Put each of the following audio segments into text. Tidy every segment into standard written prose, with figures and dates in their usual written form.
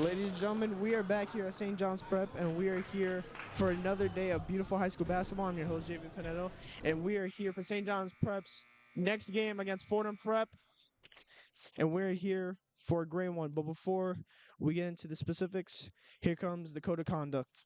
Ladies and gentlemen, we are back here at St. John's Prep, and we are here for another day of beautiful high school basketball. I'm your host, Javen Pinedo, and we are here for St. John's Prep's next game against Fordham Prep, and we're here for a great one. But before we get into the specifics, here comes the code of conduct.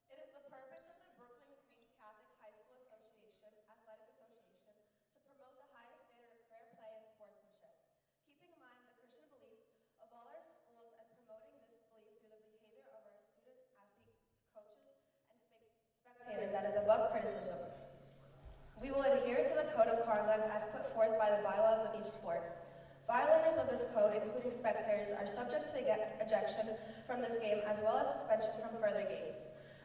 It is the purpose of the Brooklyn Queens Catholic High School Association Athletic Association to promote the highest standard of fair play and sportsmanship, keeping in mind the Christian beliefs of all our schools and promoting this belief through the behavior of our student athletes, coaches, and spectators that is above criticism. We will adhere to the code of conduct as put forth by the bylaws of each sport. Violators of this code, including spectators, are subject to ejection from this game as well as suspension from further games.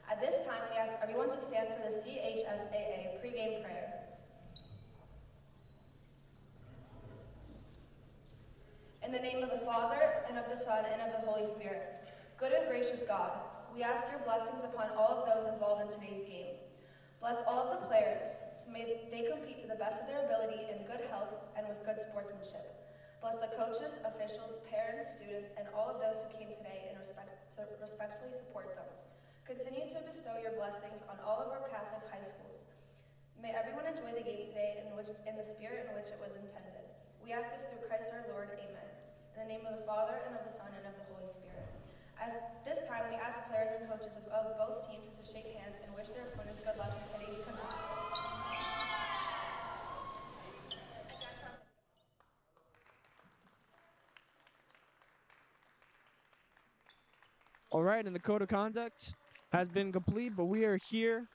At this time, we ask everyone to stand for the CHSAA pregame prayer. In the name of the Father, and of the Son, and of the Holy Spirit. Good and gracious God, we ask your blessings upon all of those involved in today's game. Bless all of the players. May they compete to the best of their ability in good health and with good sportsmanship. Bless the coaches, officials, parents, students, and all of those who came today and to respectfully support them. Continue to bestow your blessings on all of our Catholic high schools. May everyone enjoy the game today in the spirit in which it was intended. We ask this through Christ our Lord, amen. In the name of the Father, and of the Son, and of the Holy Spirit. At this time, we ask players and coaches of both teams to shake hands and wish their opponents good luck in today's competition. All right, and the code of conduct has been complete, but we are here,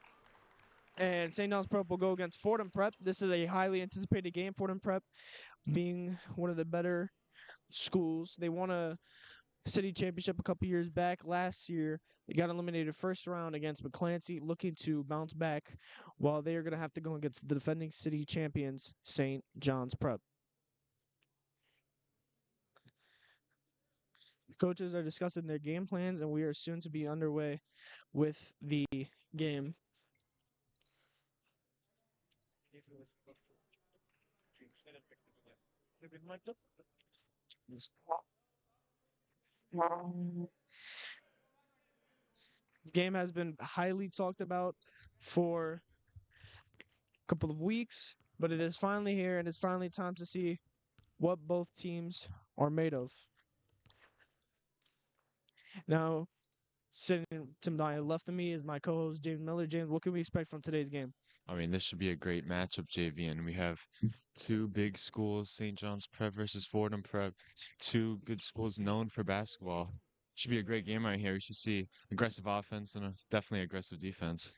and St. John's Prep will go against Fordham Prep. This is a highly anticipated game. Fordham Prep being one of the better schools. They won a city championship a couple years back. Last year, they got eliminated first round against McClancy, looking to bounce back, while they are going to have to go against the defending city champions, St. John's Prep. The coaches are discussing their game plans, and we are soon to be underway with the game. This game has been highly talked about for a couple of weeks, but it is finally here, and it's finally time to see what both teams are made of. Now, sitting to my left of me is my co-host James Miller. James, what can we expect from today's game? I mean, this should be a great matchup, JV. And we have two big schools, St. John's Prep versus Fordham Prep, two good schools known for basketball. Should be a great game right here. You should see aggressive offense and definitely aggressive defense.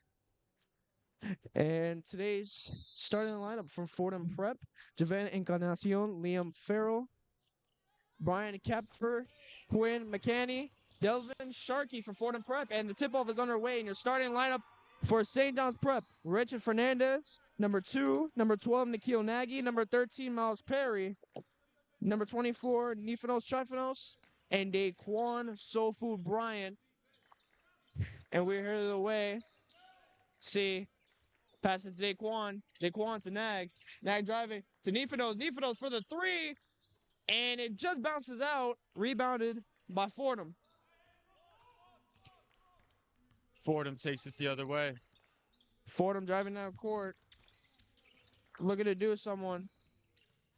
And today's starting lineup from Fordham Prep: Javan Encarnacion, Liam Farrell, Brian Kepfer, Quinn McCanny, Delvin Sharkey for Fordham Prep. And the tip-off is underway, and your starting lineup for St. John's Prep: Richard Fernandez, number 2, number 12, Nikhil Nagy, number 13, Miles Perry, number 24, Nifanos Trifanos, and Daquan Soulfood Bryant. And we're here the way. See, pass it to Daquan. Daquan to Nags. Nag driving to Nifanos. Nifanos for the 3. And it just bounces out. Rebounded by Fordham. Fordham takes it the other way. Fordham driving down court. Looking to do someone.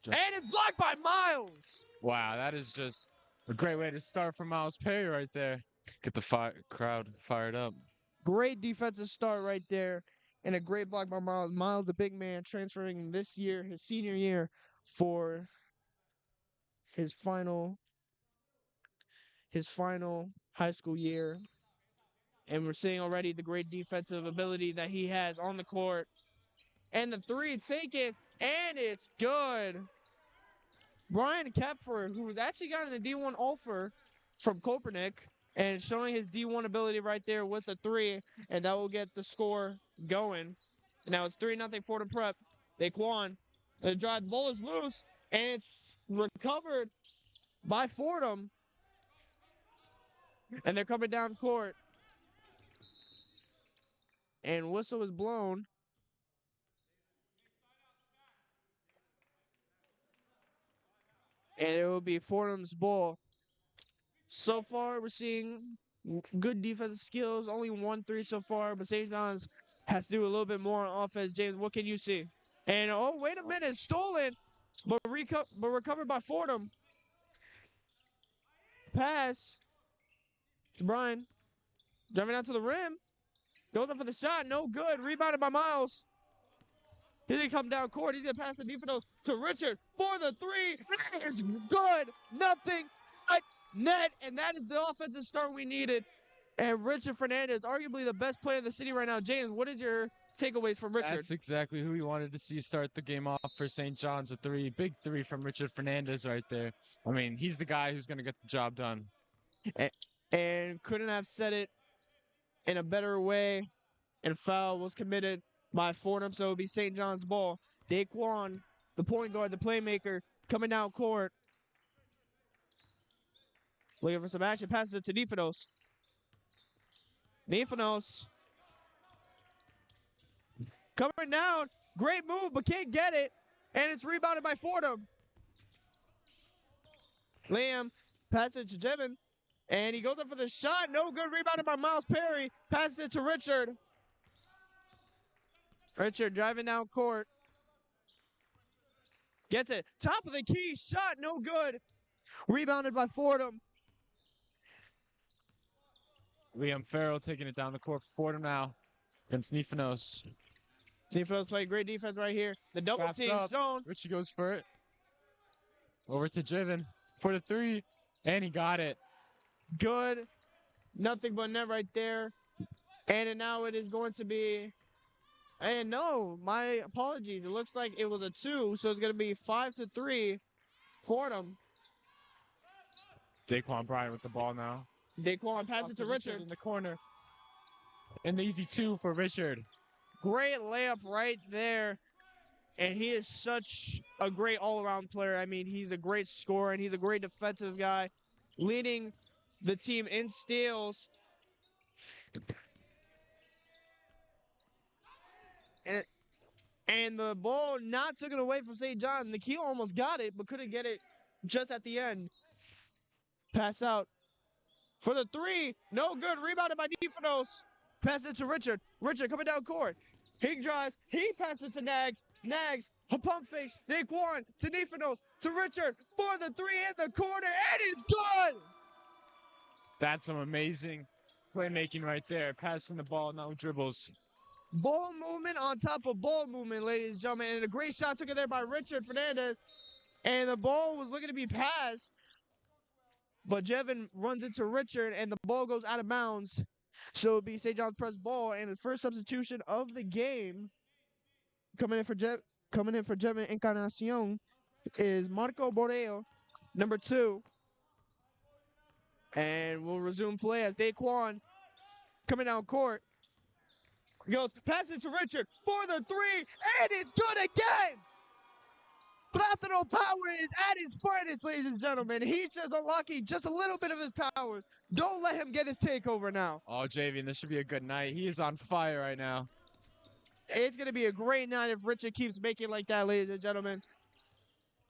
And it's blocked by Miles. Wow, that is just a great way to start for Miles Perry right there. Get the crowd fired up. Great defensive start right there. And a great block by Miles. Miles, the big man, transferring this year, his senior year, for his final high school year. And we're seeing already the great defensive ability that he has on the court. And the 3 taken, and it's good. Brian Kepfer, who's actually gotten a D1 offer from Kopernik, and showing his D1 ability right there with the 3, and that will get the score going. Now it's 3-0 Fordham Prep. Daquan, the drive, the ball is loose, and it's recovered by Fordham. And they're coming down court. And whistle is blown. and it will be Fordham's ball. So far, we're seeing good defensive skills. Only 1-3 so far, but St. John's has to do a little bit more on offense. James, what can you see? And oh, wait a minute, stolen, but recovered by Fordham. Pass to Brian, driving out to the rim, goes up for the shot, no good. Rebounded by Miles. He's gonna come down court. He's gonna pass the defense to Richard for the three. That is good. Nothing but net, and that is the offensive start we needed. And Richard Fernandez, arguably the best player in the city right now. James, what is your takeaways from Richard? That's exactly who we wanted to see start the game off for St. John's. A big three from Richard Fernandez right there. I mean, he's the guy who's going to get the job done. And couldn't have said it in a better way. And foul was committed by Fordham, so it would be St. John's ball. Daquan, the point guard, the playmaker, coming down court. Looking for some action, passes it to Nifanos. Nifanos coming down, great move, but can't get it. And it's rebounded by Fordham. Liam passes it to Jevin. And he goes up for the shot. No good. Rebounded by Miles Perry. Passes it to Richard. Richard driving down court. Gets it. Top of the key. Shot. No good. Rebounded by Fordham. Liam Farrell taking it down the court for Fordham now against Nifanos. Nifanos playing great defense right here. The double Trapped team up. zone. Richie goes for it. Over to Jiven for the three. And he got it. Good. Nothing but net right there. And now it is going to be... And no, my apologies. It looks like it was a 2, so it's going to be 5-3 Fordham. Daquan Bryant with the ball now. Daquan passes it to Richard. In the corner. And the easy 2 for Richard. Great layup right there. And he is such a great all-around player. I mean, he's a great scorer, and he's a great defensive guy, leading the team in steals. And the ball not taken away from St. John. Nikhil almost got it, but couldn't get it just at the end. Pass out for the three. No good. Rebounded by Nifanos. Pass it to Richard. Richard coming down court. He drives. He passes it to Nags. Nags. A pump fake. Daquan to Nifanos. To Richard. For the three in the corner. And it's good. That's some amazing playmaking right there. Passing the ball, no dribbles. Ball movement on top of ball movement, ladies and gentlemen. And a great shot took it there by Richard Fernandez. And the ball was looking to be passed. But Jevin runs into Richard, and the ball goes out of bounds. So it'll be St. John's Press ball. And the first substitution of the game coming in for Jevin Encarnacion is Marco Borreo, number 2. And we'll resume play as Daquan coming down court. Goes, pass it to Richard for the three, and it's good again! Plátano Power is at his finest, ladies and gentlemen. He's just unlocking just a little bit of his powers. Don't let him get his takeover now. Oh, Javian, this should be a good night. He is on fire right now. It's going to be a great night if Richard keeps making like that, ladies and gentlemen.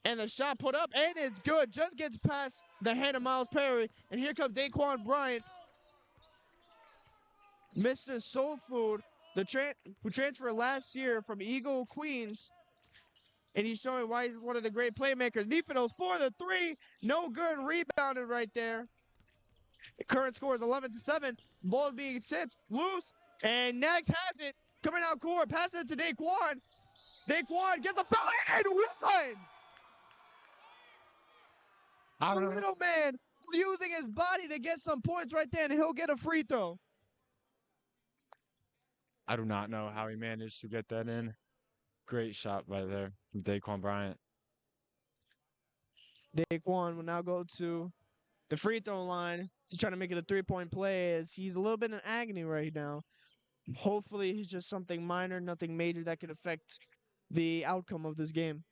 And the shot put up, and it's good. Just gets past the hand of Miles Perry. And here comes Daquan Bryant, Mr. Soul Food, who transferred last year from Eagle Queens. And he's showing why he's one of the great playmakers. Nifanos for the three. No good. Rebounded right there. The current score is 11-7. Ball being tipped. Loose. And Nags has it. Coming out court. Passes it to Daquan. Daquan gets a foul and win. The little man using his body to get some points right there, and he'll get a free throw. I do not know how he managed to get that in. Great shot right there from Daquan Bryant. Daquan will now go to the free throw line to try to make it a 3-point play, as he's a little bit in agony right now. Hopefully, he's just something minor, nothing major that could affect the outcome of this game.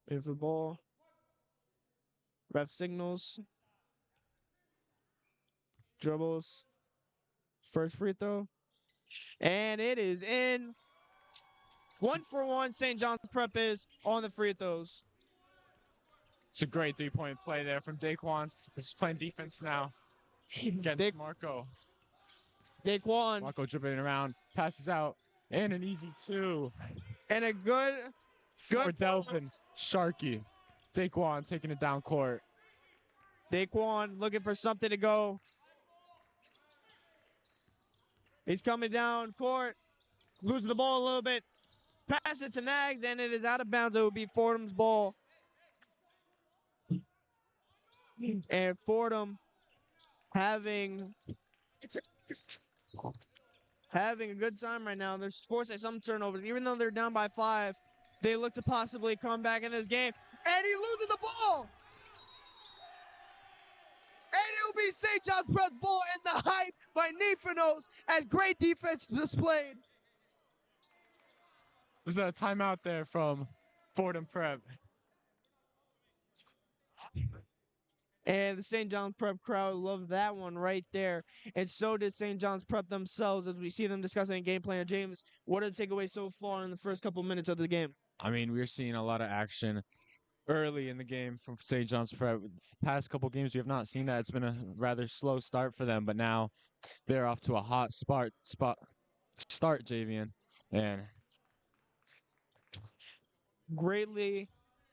Wait for the ball. Ref signals. Dribbles. First free throw. And it is in. 1 for 1. St. John's Prep is on the free throws. It's a great three-point play there from Daquan. This is playing defense now against Marco. Daquan. Marco dribbling around, passes out, and an easy two. And a good For Delvin, Sharkey. Daquan taking it down court. Daquan looking for something to go. He's coming down court. Loses the ball a little bit. Pass it to Nags, and it is out of bounds. It will be Fordham's ball. And Fordham having a good time right now. They're forcing some turnovers. Even though they're down by 5, they look to possibly come back in this game. And he loses the ball! And it will be St. John's Prep's ball, and the hype by Nifanos as great defense displayed. There's a timeout there from Fordham Prep. And the St. John's Prep crowd loved that one right there. And so did St. John's Prep themselves as we see them discussing a game plan. James, what are the takeaways so far in the first couple minutes of the game? I mean, we're seeing a lot of action early in the game from St. John's Prep. The past couple games, we have not seen that. It's been a rather slow start for them, but now they're off to a hot start, Javian. And greatly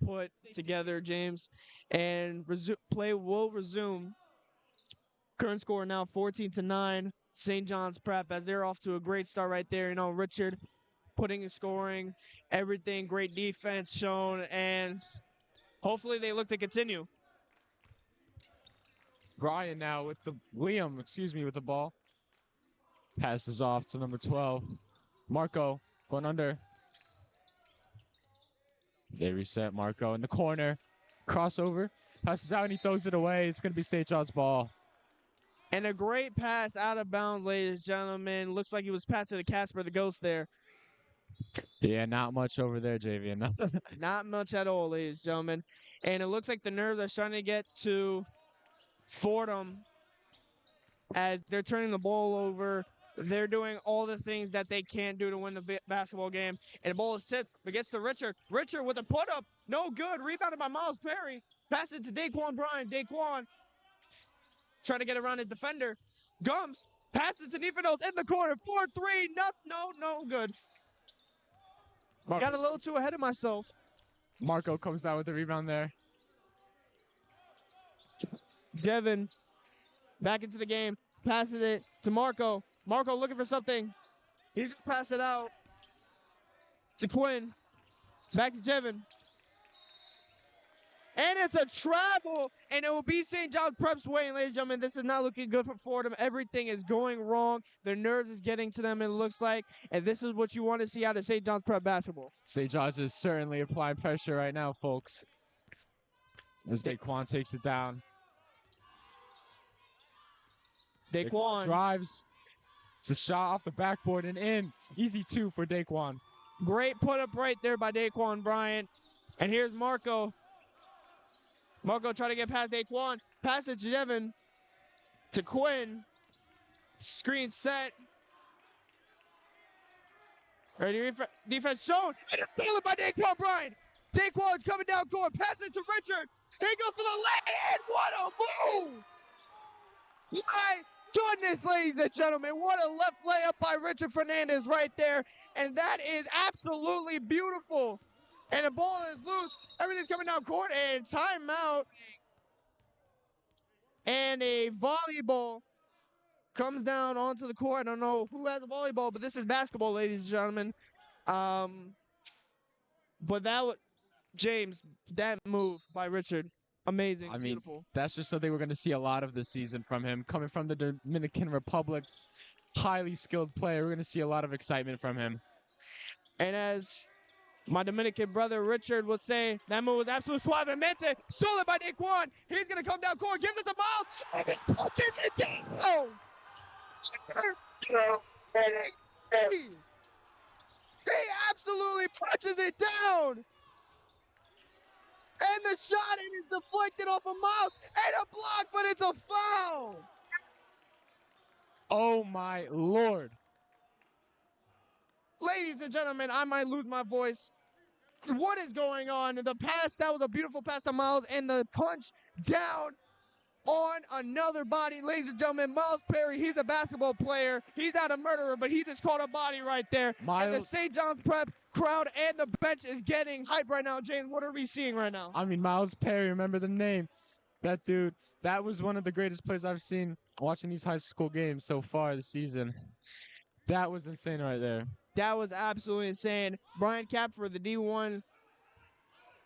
put together, James. And play will resume. Current score now 14-9. St. John's Prep as they're off to a great start right there. You know, Richard putting and scoring, everything, great defense shown, and hopefully they look to continue. Brian now with with the ball. Passes off to number 12. Marco, going under. They reset Marco in the corner. Crossover. Passes out and he throws it away. It's going to be St. John's ball. And a great pass out of bounds, ladies and gentlemen. Looks like he was passing to Casper the Ghost there. Yeah, not much over there, Javian. Not much at all, ladies and gentlemen. And it looks like the nerves are starting to get to Fordham as they're turning the ball over. They're doing all the things that they can't do to win the basketball game. And the ball is tipped, but gets to Richard. Richard with a put-up. No good. Rebounded by Miles Perry. Pass it to Daquan Bryan. Daquan trying to get around his defender. Gums. Passes to Nifanos in the corner. 4-3. No good. Got a little too ahead of myself. Marco comes down with the rebound there. Devin back into the game. Passes it to Marco. Marco looking for something. He just passed it out to Quinn. Back to Devin. And it's a travel, and it will be St. John's Prep's way. And ladies and gentlemen, this is not looking good for Fordham. Everything is going wrong. Their nerves is getting to them, it looks like. And this is what you want to see out of St. John's Prep basketball. St. John's is certainly applying pressure right now, folks. As Daquan takes it down. Daquan drives. It's a shot off the backboard and in. Easy two for Daquan. Great put up right there by Daquan Bryant. And here's Marco. Marco trying to get past Daquan. Pass it to Devin. To Quinn. Screen set. Ready, defense shown. And it's stolen by Daquan Bryant. Daquan coming down court. Pass it to Richard. He goes for the lay-in. What a move! My goodness, ladies and gentlemen. What a left layup by Richard Fernandez right there. And that is absolutely beautiful. And the ball is loose. Everything's coming down court. And timeout. And a volleyball comes down onto the court. I don't know who has a volleyball, but this is basketball, ladies and gentlemen. But that was, James, that move by Richard, amazing, beautiful. That's just something we're going to see a lot of this season from him. Coming from the Dominican Republic, highly skilled player. We're going to see a lot of excitement from him. And as my Dominican brother Richard would say, that move was absolute suavemente. Stolen by Daquan. He's going to come down court, gives it to Miles, and he punches it down. Oh! He absolutely punches it down. And the shot is deflected off of Miles. And a block, but it's a foul. Oh, my Lord. Ladies and gentlemen, I might lose my voice. What is going on? The pass, that was a beautiful pass to Miles, and the punch down on another body, ladies and gentlemen. Miles Perry, he's a basketball player. He's not a murderer, but he just caught a body right there. And the St. John's Prep crowd and the bench is getting hype right now. James, what are we seeing right now? I mean, Miles Perry, remember the name. That dude, that was one of the greatest plays I've seen watching these high school games so far this season. That was insane right there. That was absolutely insane. Brian Capfer, the D1,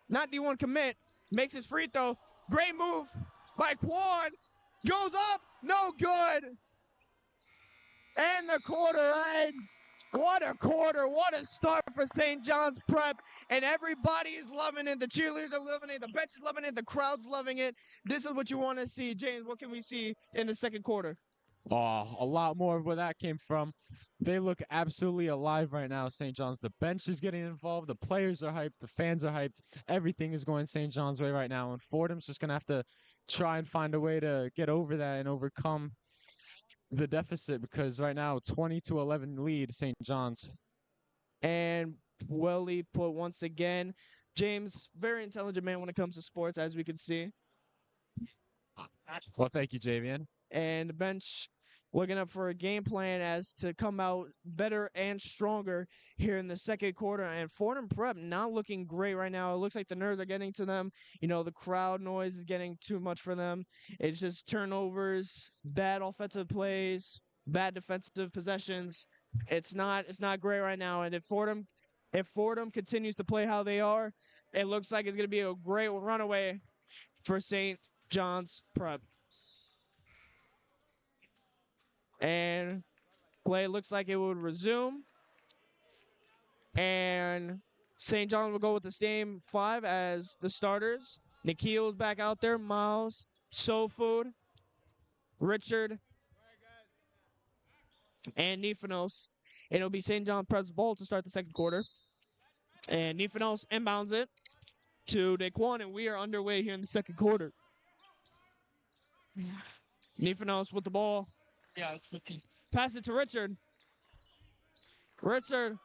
not D1 commit, makes his free throw. Great move by Quan. Goes up, no good. And the quarter ends. What a quarter. What a start for St. John's Prep. And everybody is loving it. The cheerleaders are loving it. The bench is loving it. The crowd's loving it. This is what you want to see. James, what can we see in the second quarter? Oh, a lot more of where that came from. They look absolutely alive right now, St. John's. The bench is getting involved. The players are hyped. The fans are hyped. Everything is going St. John's way right now. And Fordham's just going to have to try and find a way to get over that and overcome the deficit, because right now 20-11 lead St. John's. And Welly put once again. James, very intelligent man when it comes to sports, as we can see. Well, thank you, Javian. And the bench looking up for a game plan as to come out better and stronger here in the second quarter. And Fordham Prep not looking great right now. It looks like the nerves are getting to them. You know, the crowd noise is getting too much for them. It's just turnovers, bad offensive plays, bad defensive possessions. It's not great right now. And if Fordham continues to play how they are, it looks like it's going to be a great runaway for St. John's Prep. And play looks like it would resume. And St. John will go with the same five as the starters. Nikhil's back out there. Miles, Soul Food, Richard, and Nifanos. It'll be St. John Prep's ball to start the second quarter. And Nifanos inbounds it to Daquan, and we are underway here in the second quarter. Nifanos with the ball. Yeah, it's 15. Pass it to Richard. Richard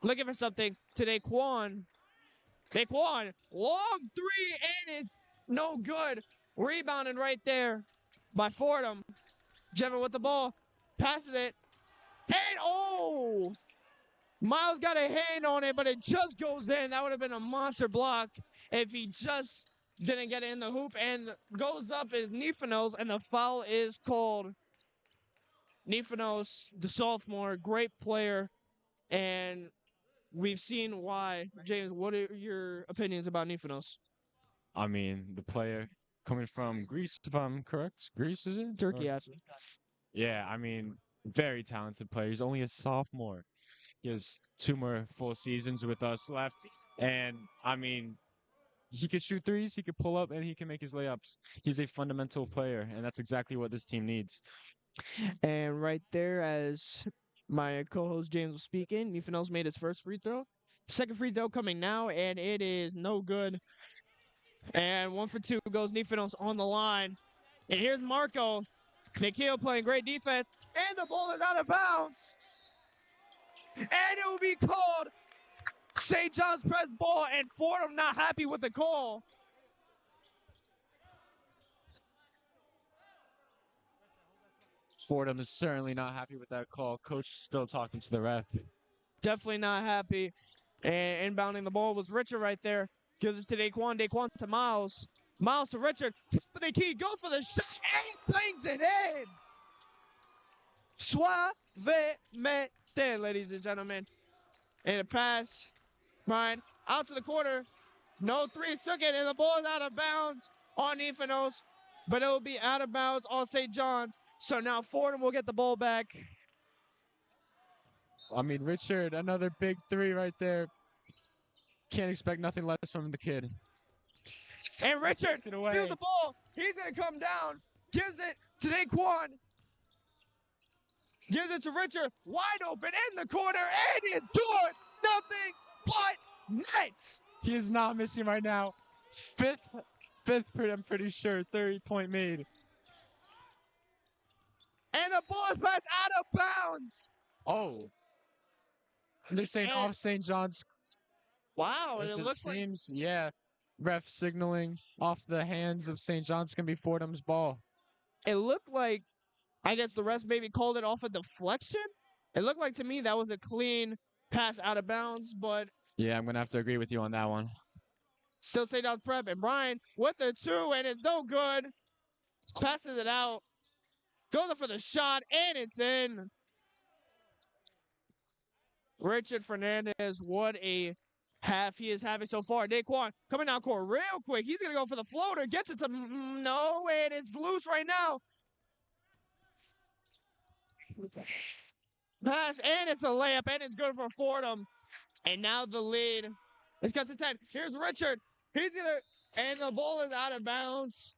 looking for something to Daquan. Daquan, long three, and it's no good. Rebounded right there by Fordham. Jevin with the ball. Passes it. And oh! Miles got a hand on it, but it just goes in. That would have been a monster block if he just didn't get it in the hoop. And goes up is Nifanos, and the foul is called. Nifanos, the sophomore, great player, and we've seen why. James, what are your opinions about Nifanos? I mean, the player coming from Greece, if I'm correct. Greece, is it? Turkey, actually. Yeah, I mean, very talented player. He's only a sophomore. He has 2 more full seasons with us left. And, I mean, he can shoot threes, he can pull up, and he can make his layups. He's a fundamental player, and that's exactly what this team needs. And right there, as my co-host James was speaking, Nifanos made his first free throw. Second free throw coming now, and it is no good. And 1 for 2 goes Nifanos on the line. And here's Marco. Nikhil playing great defense, and the ball is out of bounds. And it will be called St. John's Press ball, and Fordham not happy with the call. Fordham is certainly not happy with that call. Coach is still talking to the ref. Definitely not happy. And inbounding the ball was Richard right there. Gives it to Daquan. Daquan to Miles. Miles to Richard. Top of the key. Goes for the shot. And he bangs it in. Suavemente, ladies and gentlemen. And a pass. Ryan out to the corner. No three. Took it. And the ball is out of bounds on Nifanos. But it will be out of bounds on St. John's. So now Fordham will get the ball back. I mean, Richard, another big 3 right there. Can't expect nothing less from the kid. And Richard steals the ball. He's going to come down. Gives it to Daquan. Gives it to Richard. Wide open in the corner. And he is good. Nothing but net. He is not missing right now. Fifth, I'm pretty sure. 30-point made. And the ball is passed out of bounds. Oh. They're saying off St. John's. Wow, and Which it it looks like seems, yeah, ref signaling off the hands of St. John's going to be Fordham's ball. it looked like I guess the rest maybe called it off a deflection. It looked like to me that was a clean pass out of bounds, but Yeah, I'm going to have to agree with you on that one. still St. John's Prep. And Brian with the 2, and it's no good. Passes it out. Goes up for the shot, and it's in. Richard Fernandez, what a half he is having so far. Daquan coming down court real quick. He's going to go for the floater. Gets it to no, and it's loose right now. Pass, and it's a layup, and it's good for Fordham. And now the lead. It's got to 10. Here's Richard. He's going to, and the ball is out of bounds.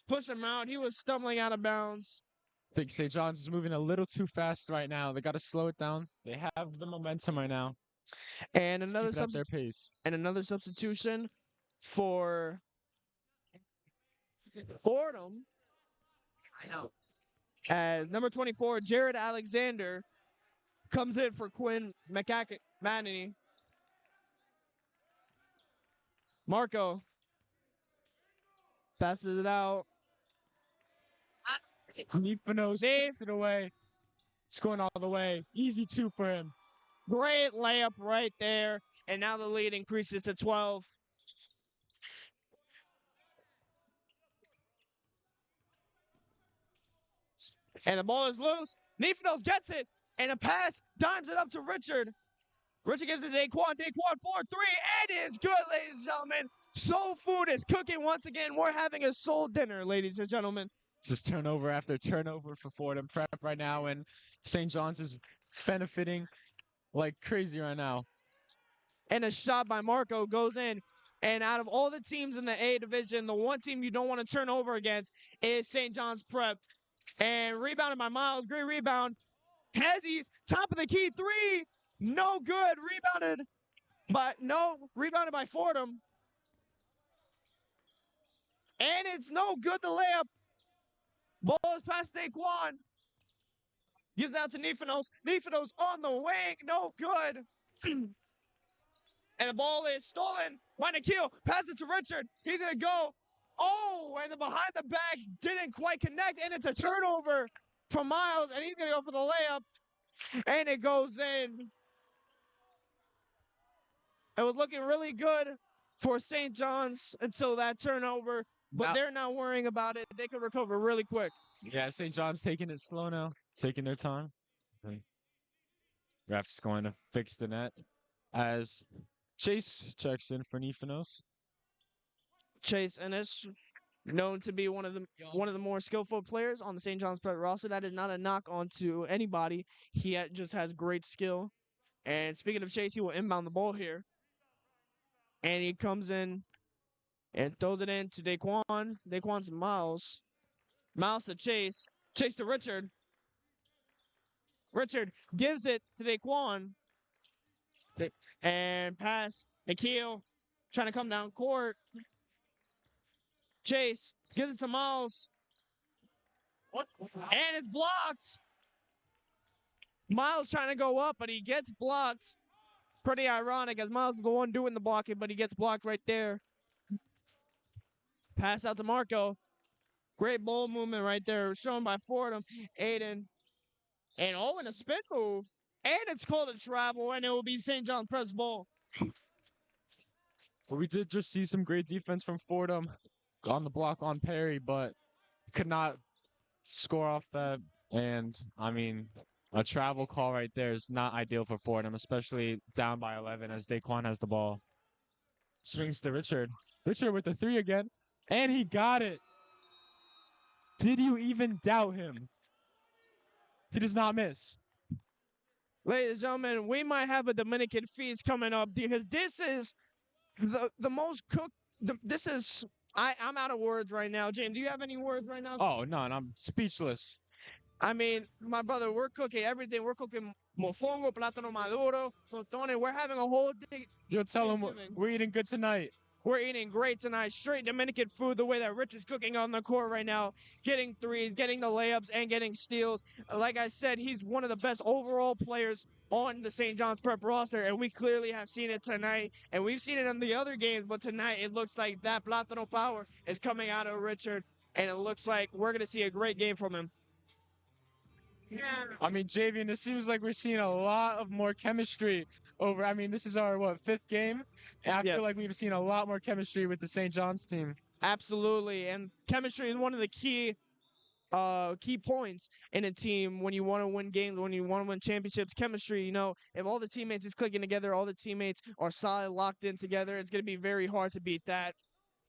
Push him out. He was stumbling out of bounds. I think St. John's is moving a little too fast right now. They got to slow it down. They have the momentum right now. And Just another keep it at their pace. and another substitution for Fordham. As number 24, Jared Alexander comes in for Quinn McManny. Marco passes it out. Nifanos takes it away. It's going all the way. Easy 2 for him. Great layup right there. And now the lead increases to 12. And the ball is loose. Nifanos gets it. And a pass dimes it up to Richard. Richard gives it to Daquan. Daquan 4-3. And it's good, ladies and gentlemen. Soul food is cooking once again. We're having a soul dinner, ladies and gentlemen. Just turnover after turnover for Fordham Prep right now. And St. John's is benefiting like crazy right now. And a shot by Marco goes in. And out of all the teams in the A division, the one team you don't want to turn over against is St. John's Prep. And rebounded by Miles. Great rebound. Hezzy's top of the key 3. No good. Rebounded by Fordham. And it's no good, the layup. Ball is past Daquan. Gives out to Nifanos. Nifanos on the wing. No good. And the ball is stolen by Nikhil. Pass it to Richard. He's going to go. Oh, and the behind the back didn't quite connect. And it's a turnover from Miles. And he's going to go for the layup. And it goes in. It was looking really good for St. John's until that turnover. But they're not worrying about it. They can recover really quick. Yeah, St. John's taking it slow now. Taking their time. Ref's going to fix the net as Chase checks in for Nifanos. Chase Ennis, known to be one of the more skillful players on the St. John's Prep roster. That is not a knock onto anybody. He just has great skill. And speaking of Chase, he will inbound the ball here. And he comes in and throws it in to Daquan. Daquan's Miles. Miles to Chase. Chase to Richard. Richard gives it to Daquan. And pass. Nikhil trying to come down court. Chase gives it to Miles. And it's blocked. Miles trying to go up, but he gets blocked. Pretty ironic as Miles is the one doing the blocking, but he gets blocked right there. Pass out to Marco. Great ball movement right there, shown by Fordham. Aiden. And in a spin move. And it's called a travel, and it will be St. John's Prep's ball. Well, we did just see some great defense from Fordham on the block on Perry, but could not score off that. And, I mean, a travel call right there is not ideal for Fordham, especially down by 11 as Daquan has the ball. Swings to Richard. Richard with the 3 again. And he got it. Did you even doubt him? He does not miss. Ladies and gentlemen, we might have a Dominican feast coming up because this is the most cooked. This is I'm out of words right now. James, do you have any words right now? Oh, no, and I'm speechless. I mean, my brother, we're cooking everything. We're cooking mofongo, plátano maduro, tostones. We're having a whole day. You'll tell him we're eating good tonight. We're eating great tonight. Straight Dominican food, the way that Rich is cooking on the court right now, getting threes, getting the layups, and getting steals. Like I said, he's one of the best overall players on the St. John's Prep roster, and we clearly have seen it tonight. And we've seen it in the other games, but tonight it looks like that Plátano power is coming out of Richard, and it looks like we're going to see a great game from him. I mean, JV, and it seems like we're seeing a lot of more chemistry over. I mean, this is our fifth game, and I Yeah, feel like we've seen a lot more chemistry with the St. John's team. absolutely. And chemistry is one of the key points in a team when you want to win games, when you want to win championships. Chemistry, if all the teammates is clicking together, all the teammates are solid, locked in together, it's going to be very hard to beat that.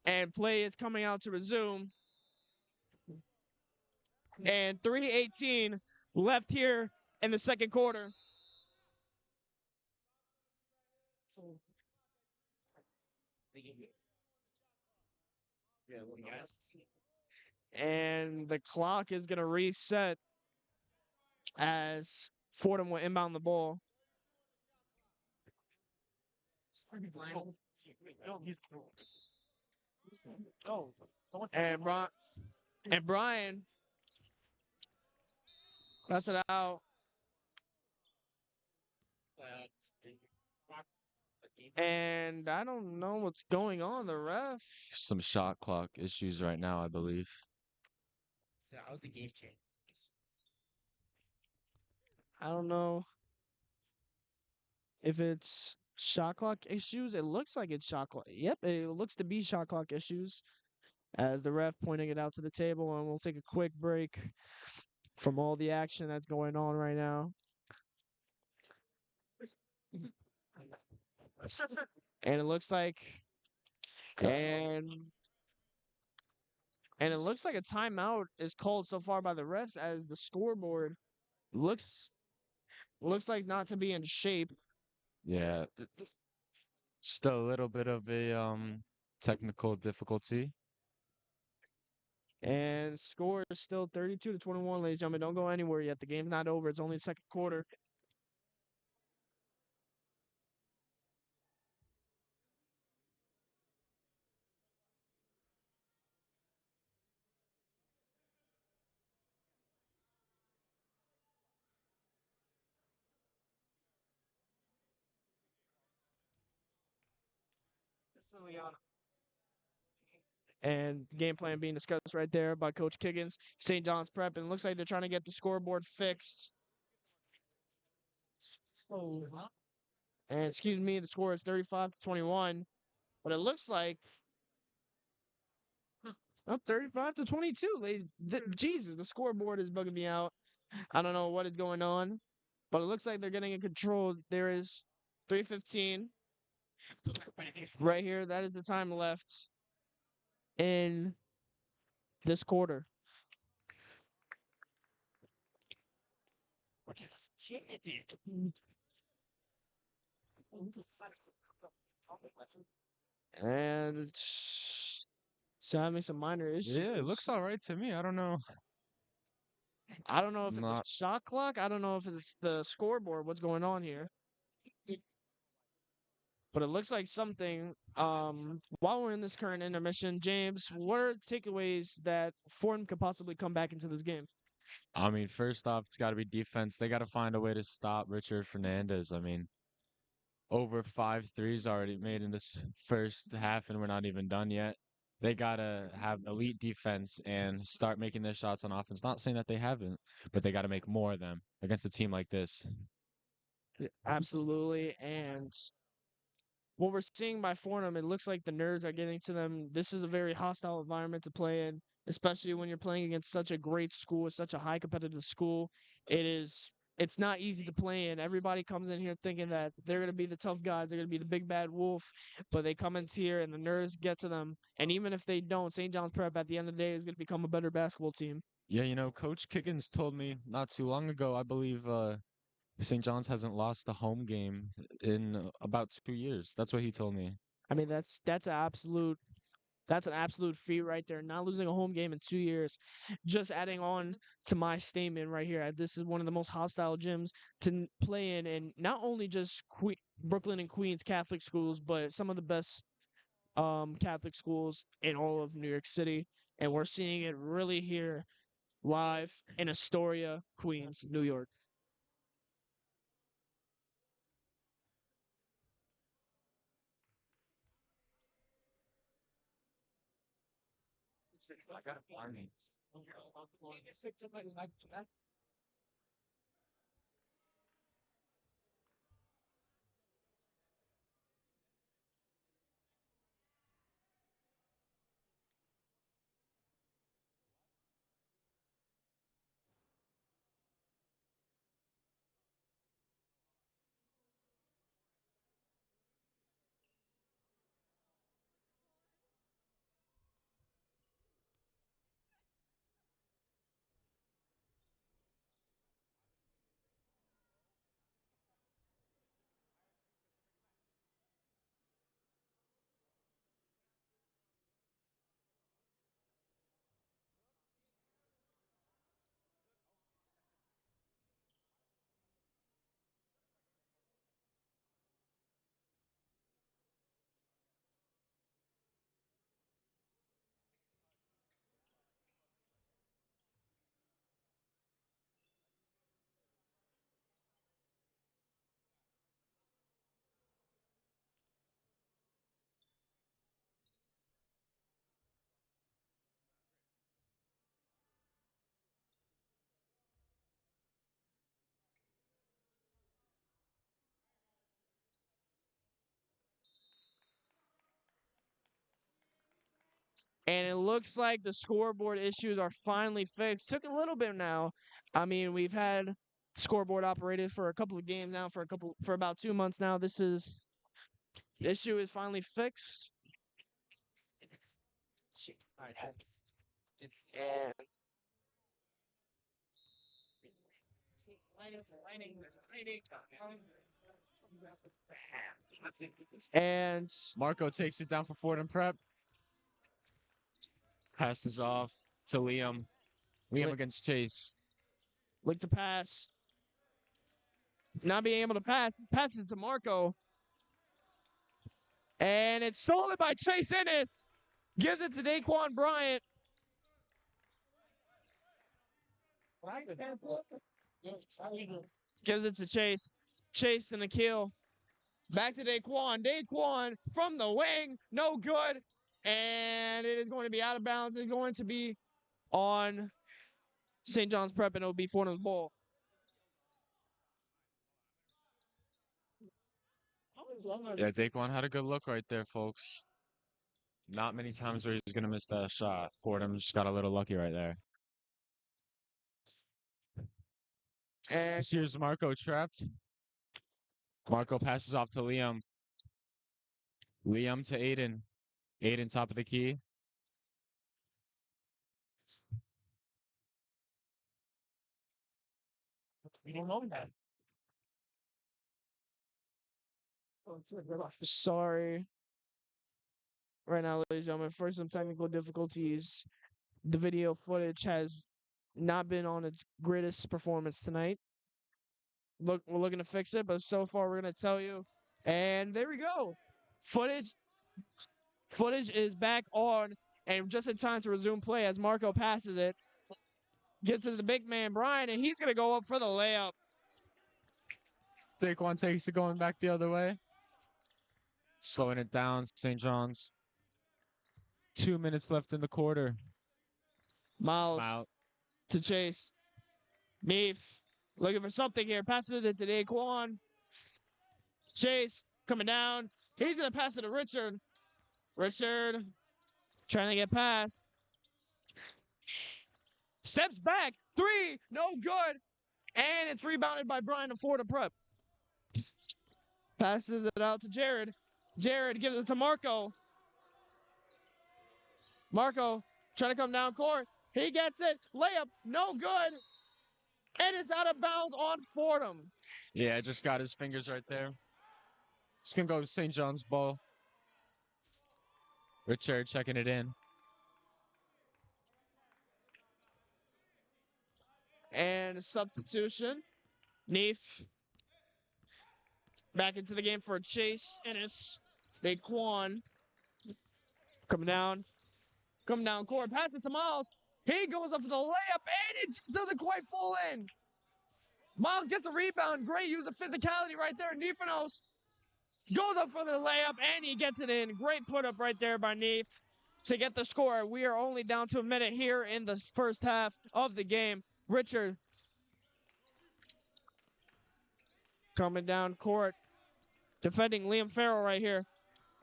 And play is coming out to resume. And 3:18 left here in the second quarter. And the clock is going to reset as Fordham will inbound the ball. And Brian that's it out. And I don't know what's going on. The ref. Some shot clock issues right now, I believe. I don't know if it's shot clock issues. It looks like it's shot clock. Yep, it looks to be shot clock issues. As the ref pointing it out to the table, and we'll take a quick break from all the action that's going on right now. And it looks like and and it looks like a timeout is called so far by the refs as the scoreboard looks like not to be in shape. Yeah, just a little bit of a technical difficulty. And score is still 32-21, ladies and gentlemen. Don't go anywhere yet. The game's not over. It's only the second quarter. And game plan being discussed right there by Coach Kiggins, St. John's Prep. And it looks like they're trying to get the scoreboard fixed. And excuse me, the score is 35-21. But it looks like 35-22, ladies. Jesus, the scoreboard is bugging me out. I don't know what is going on. But it looks like they're getting in control. There is 3:15 right here. That is the time left in this quarter. And so having some minor issues. Yeah, it looks all right to me. I don't know. I don't know if it's a Not shot clock. I don't know if it's the scoreboard. What's going on here? But it looks like something. While we're in this current intermission, James, what are takeaways that Fordham could possibly come back into this game? I mean, first off, it's got to be defense. They got to find a way to stop Richard Fernandez. I mean, over 5 threes already made in this first half, and we're not even done yet. They got to have elite defense and start making their shots on offense. Not saying that they haven't, but they got to make more of them against a team like this. Absolutely. And what we're seeing by Fordham, it looks like the nerves are getting to them. This is a very hostile environment to play in, especially when you're playing against such a great school, such a high competitive school. It's not easy to play in. Everybody comes in here thinking that they're going to be the tough guys, they're going to be the big bad wolf, but they come into here and the nerves get to them. And even if they don't, St. John's Prep at the end of the day is going to become a better basketball team. Yeah, Coach Kiggins told me not too long ago, I believe St. John's hasn't lost a home game in about 2 years. That's what he told me. I mean, that's an absolute feat right there. Not losing a home game in 2 years. Just adding on to my statement right here. This is one of the most hostile gyms to play in, and not only just Brooklyn and Queens Catholic schools, but some of the best Catholic schools in all of New York City, and we're seeing it really here live in Astoria, Queens, New York. And it looks like the scoreboard issues are finally fixed. Took a little bit now. I mean, we've had scoreboard operated for a couple of games now, for about 2 months now. The issue is finally fixed. And and Marco takes it down for Fordham Prep. Passes off to Liam. Liam against Chase. look to pass. Not being able to passes to Marco. And it's stolen by Chase Ennis. Gives it to Daquan Bryant. Gives it to Chase. Chase and the kill. Back to Daquan. Daquan from the wing. No good. And it is going to be out of bounds. It's going to be on St. John's Prep, and it'll be Fordham's ball. Yeah, Daquan had a good look right there, folks. Not many times where he's going to miss that shot. Fordham just got a little lucky right there. And Here's Marco trapped. Marco passes off to Liam. Liam to Aiden. Aiden top of the key. sorry. Right now, ladies and gentlemen, for some technical difficulties, the video footage has not been on its greatest performance tonight. We're looking to fix it, but so far we're gonna tell you. And there we go. Footage is back on, and just in time to resume play as Marco passes it. Gets to the big man Brian, and he's gonna go up for the layup. Daquan takes it going back the other way. Slowing it down, St. John's. 2 minutes left in the quarter. Miles to Chase. Neef looking for something here. Passes it to Daquan. Chase coming down. He's going to pass it to Richard. Richard trying to get past. Steps back. Three. No good. And it's rebounded by Brian of Fordham Prep. Passes it out to Jared. Jared gives it to Marco. Marco trying to come down court. He gets it. Layup. No good. And it's out of bounds on Fordham. Yeah, just got his fingers right there. It's going to go St. John's ball. Richard checking it in. And substitution. Neef. Back into the game for Chase Ennis. Daquan. Coming down. Coming down court. Pass it to Miles. He goes up for the layup, and it just doesn't quite fall in. Miles gets the rebound. Great use of physicality right there. Nifanos goes up for the layup, and he gets it in. Great put up right there by Neef to get the score. We are only down to a minute here in the first half of the game. Richard coming down court. Defending Liam Farrell right here.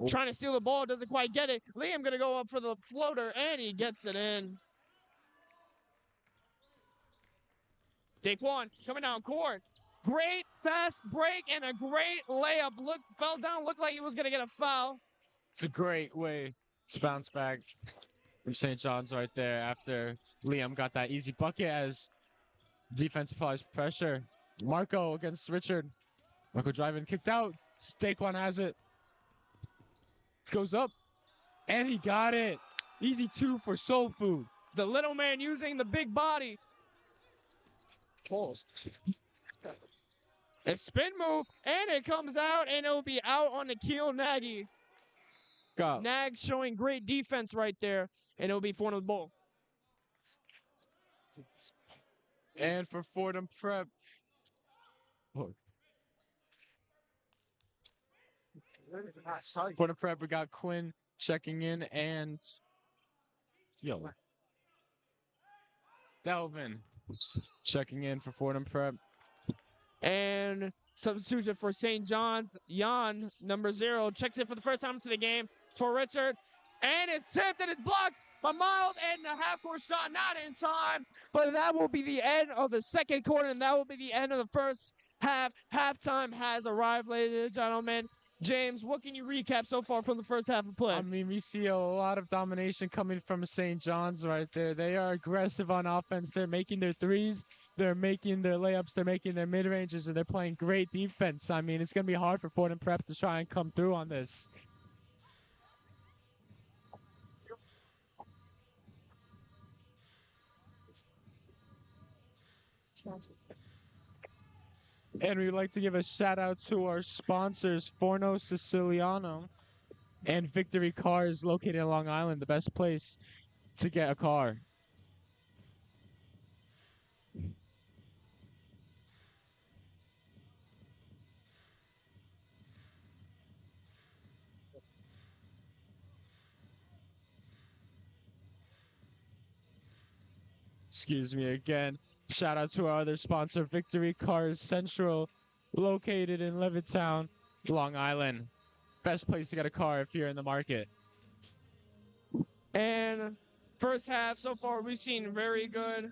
Trying to steal the ball, doesn't quite get it. Liam gonna go up for the floater, and he gets it in. Daquan coming down court. Great fast break and a great layup. Fell down, looked like he was gonna get a foul. It's a great way to bounce back from St. John's right there after Liam got that easy bucket as defense applies pressure. Marco against Richard. Marco driving, kicked out. Daquan has it. Goes up, and he got it. Easy two for Soul Food. The little man using the big body. Pulls. A spin move, and it comes out, and it'll be out on Nikhil Nagy. Go. Nag showing great defense right there, and it'll be for the ball. And for Fordham Prep. Fordham Prep, we got Quinn checking in, and Delvin checking in for Fordham Prep. And substitution for St. John's, Jan, number 0, checks in for the first time into the game for Richard. And it's tipped and it's blocked by Miles, and the half-court shot not in time. But that will be the end of the second quarter, and that will be the end of the first half. Halftime has arrived, ladies and gentlemen. James, what can you recap so far from the first half of play? I mean, we see a lot of domination coming from St. John's right there. They are aggressive on offense. They're making their threes. They're making their layups. They're making their mid-ranges, and they're playing great defense. I mean, it's going to be hard for Fordham Prep to try and come through on this. And we'd like to give a shout out to our sponsors, Forno Siciliano and Victory Cars, located in Long Island, the best place to get a car. Excuse me again. Shout out to our other sponsor, Victory Cars Central, located in Levittown, Long Island. Best place to get a car if you're in the market. And first half, so far, we've seen very good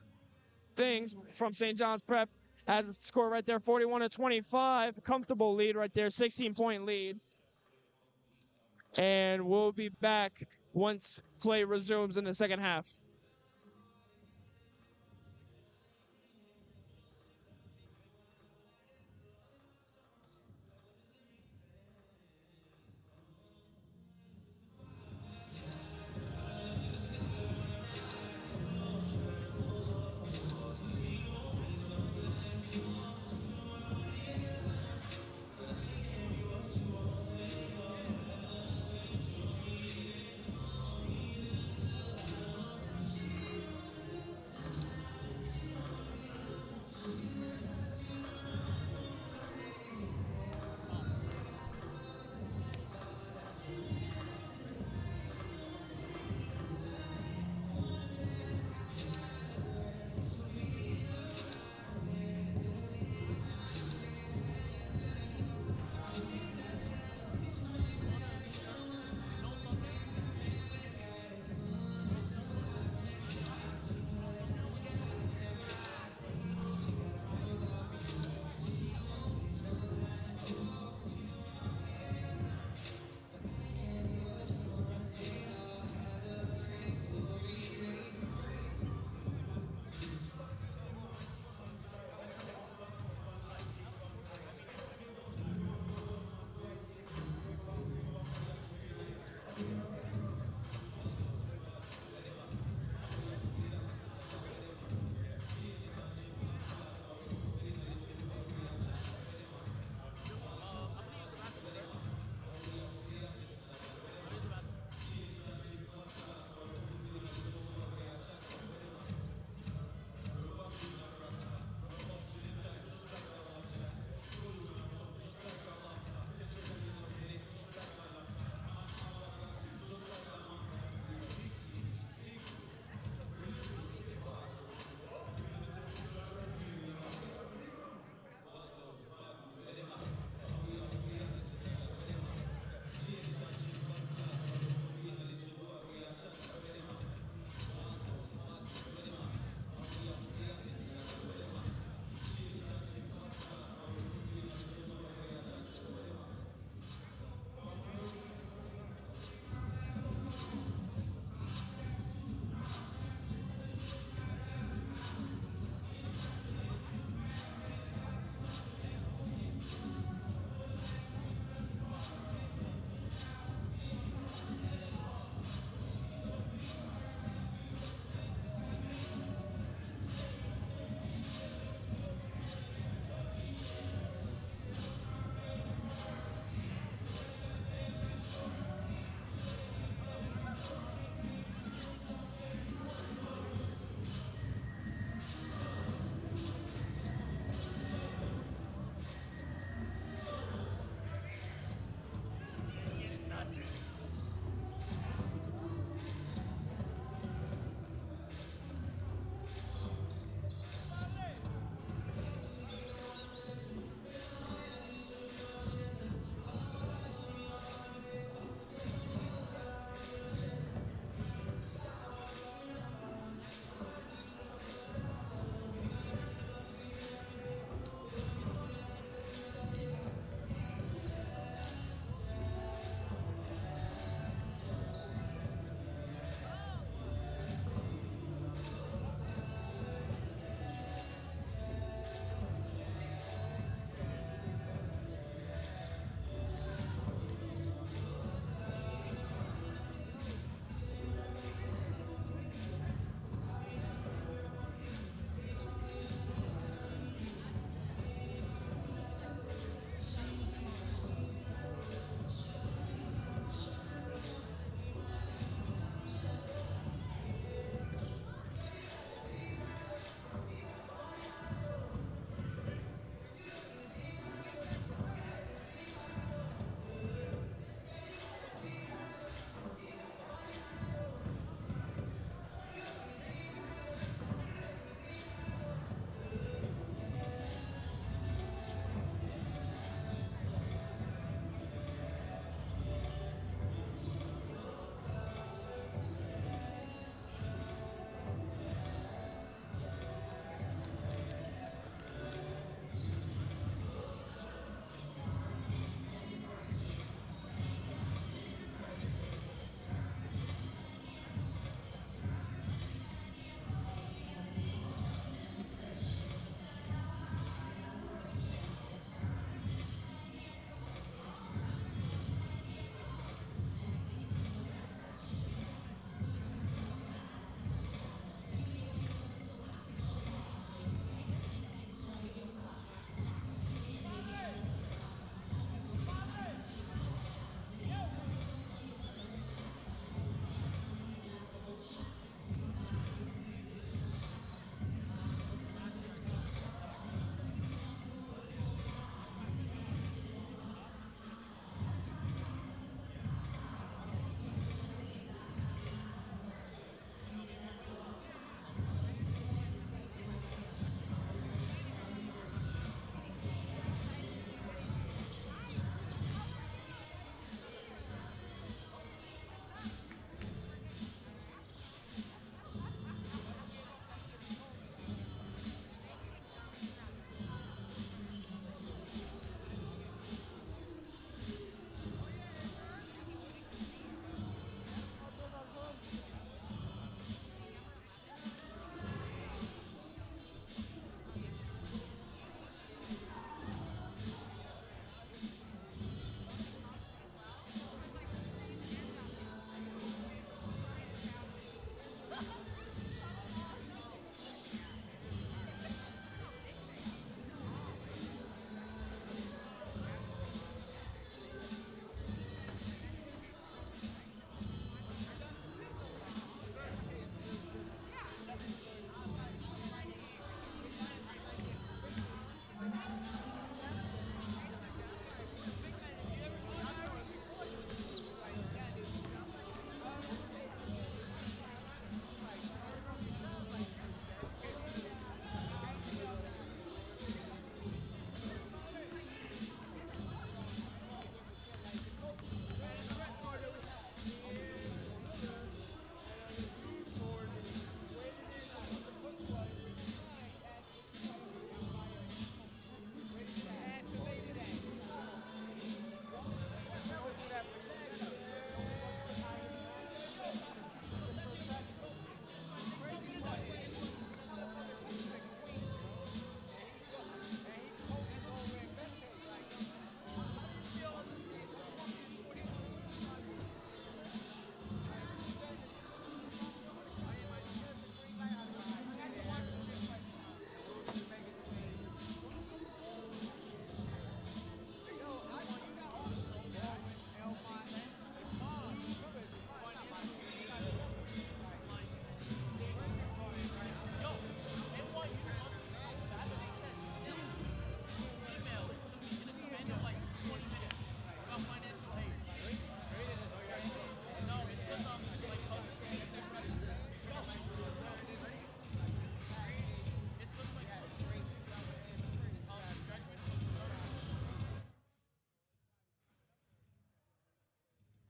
things from St. John's Prep. Has a score right there, 41-25. Comfortable lead right there, 16-point lead. And we'll be back once play resumes in the second half.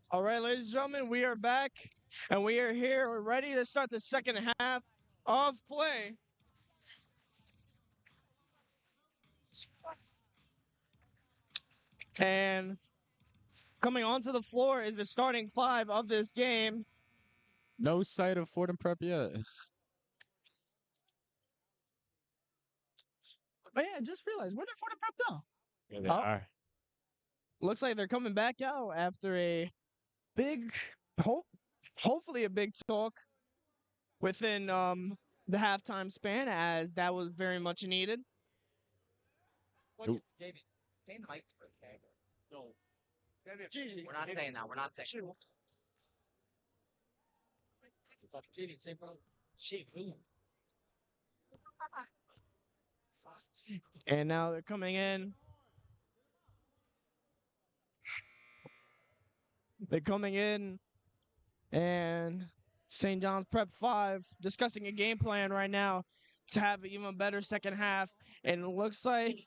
All right, ladies and gentlemen, we are back and we are here. We're ready to start the second half of play. And coming onto the floor is the starting five of this game. No sight of Fordham Prep yet. Oh yeah, I just realized, where did Fordham Prep go? Here they Oh, are. looks like they're coming back out after a big, hopefully a big talk within the halftime span, as that was very much needed. Oop. We're not saying that. We're not saying. And now they're coming in. They're coming in, and St. John's Prep 5 discussing a game plan right now to have an even better second half. And it looks like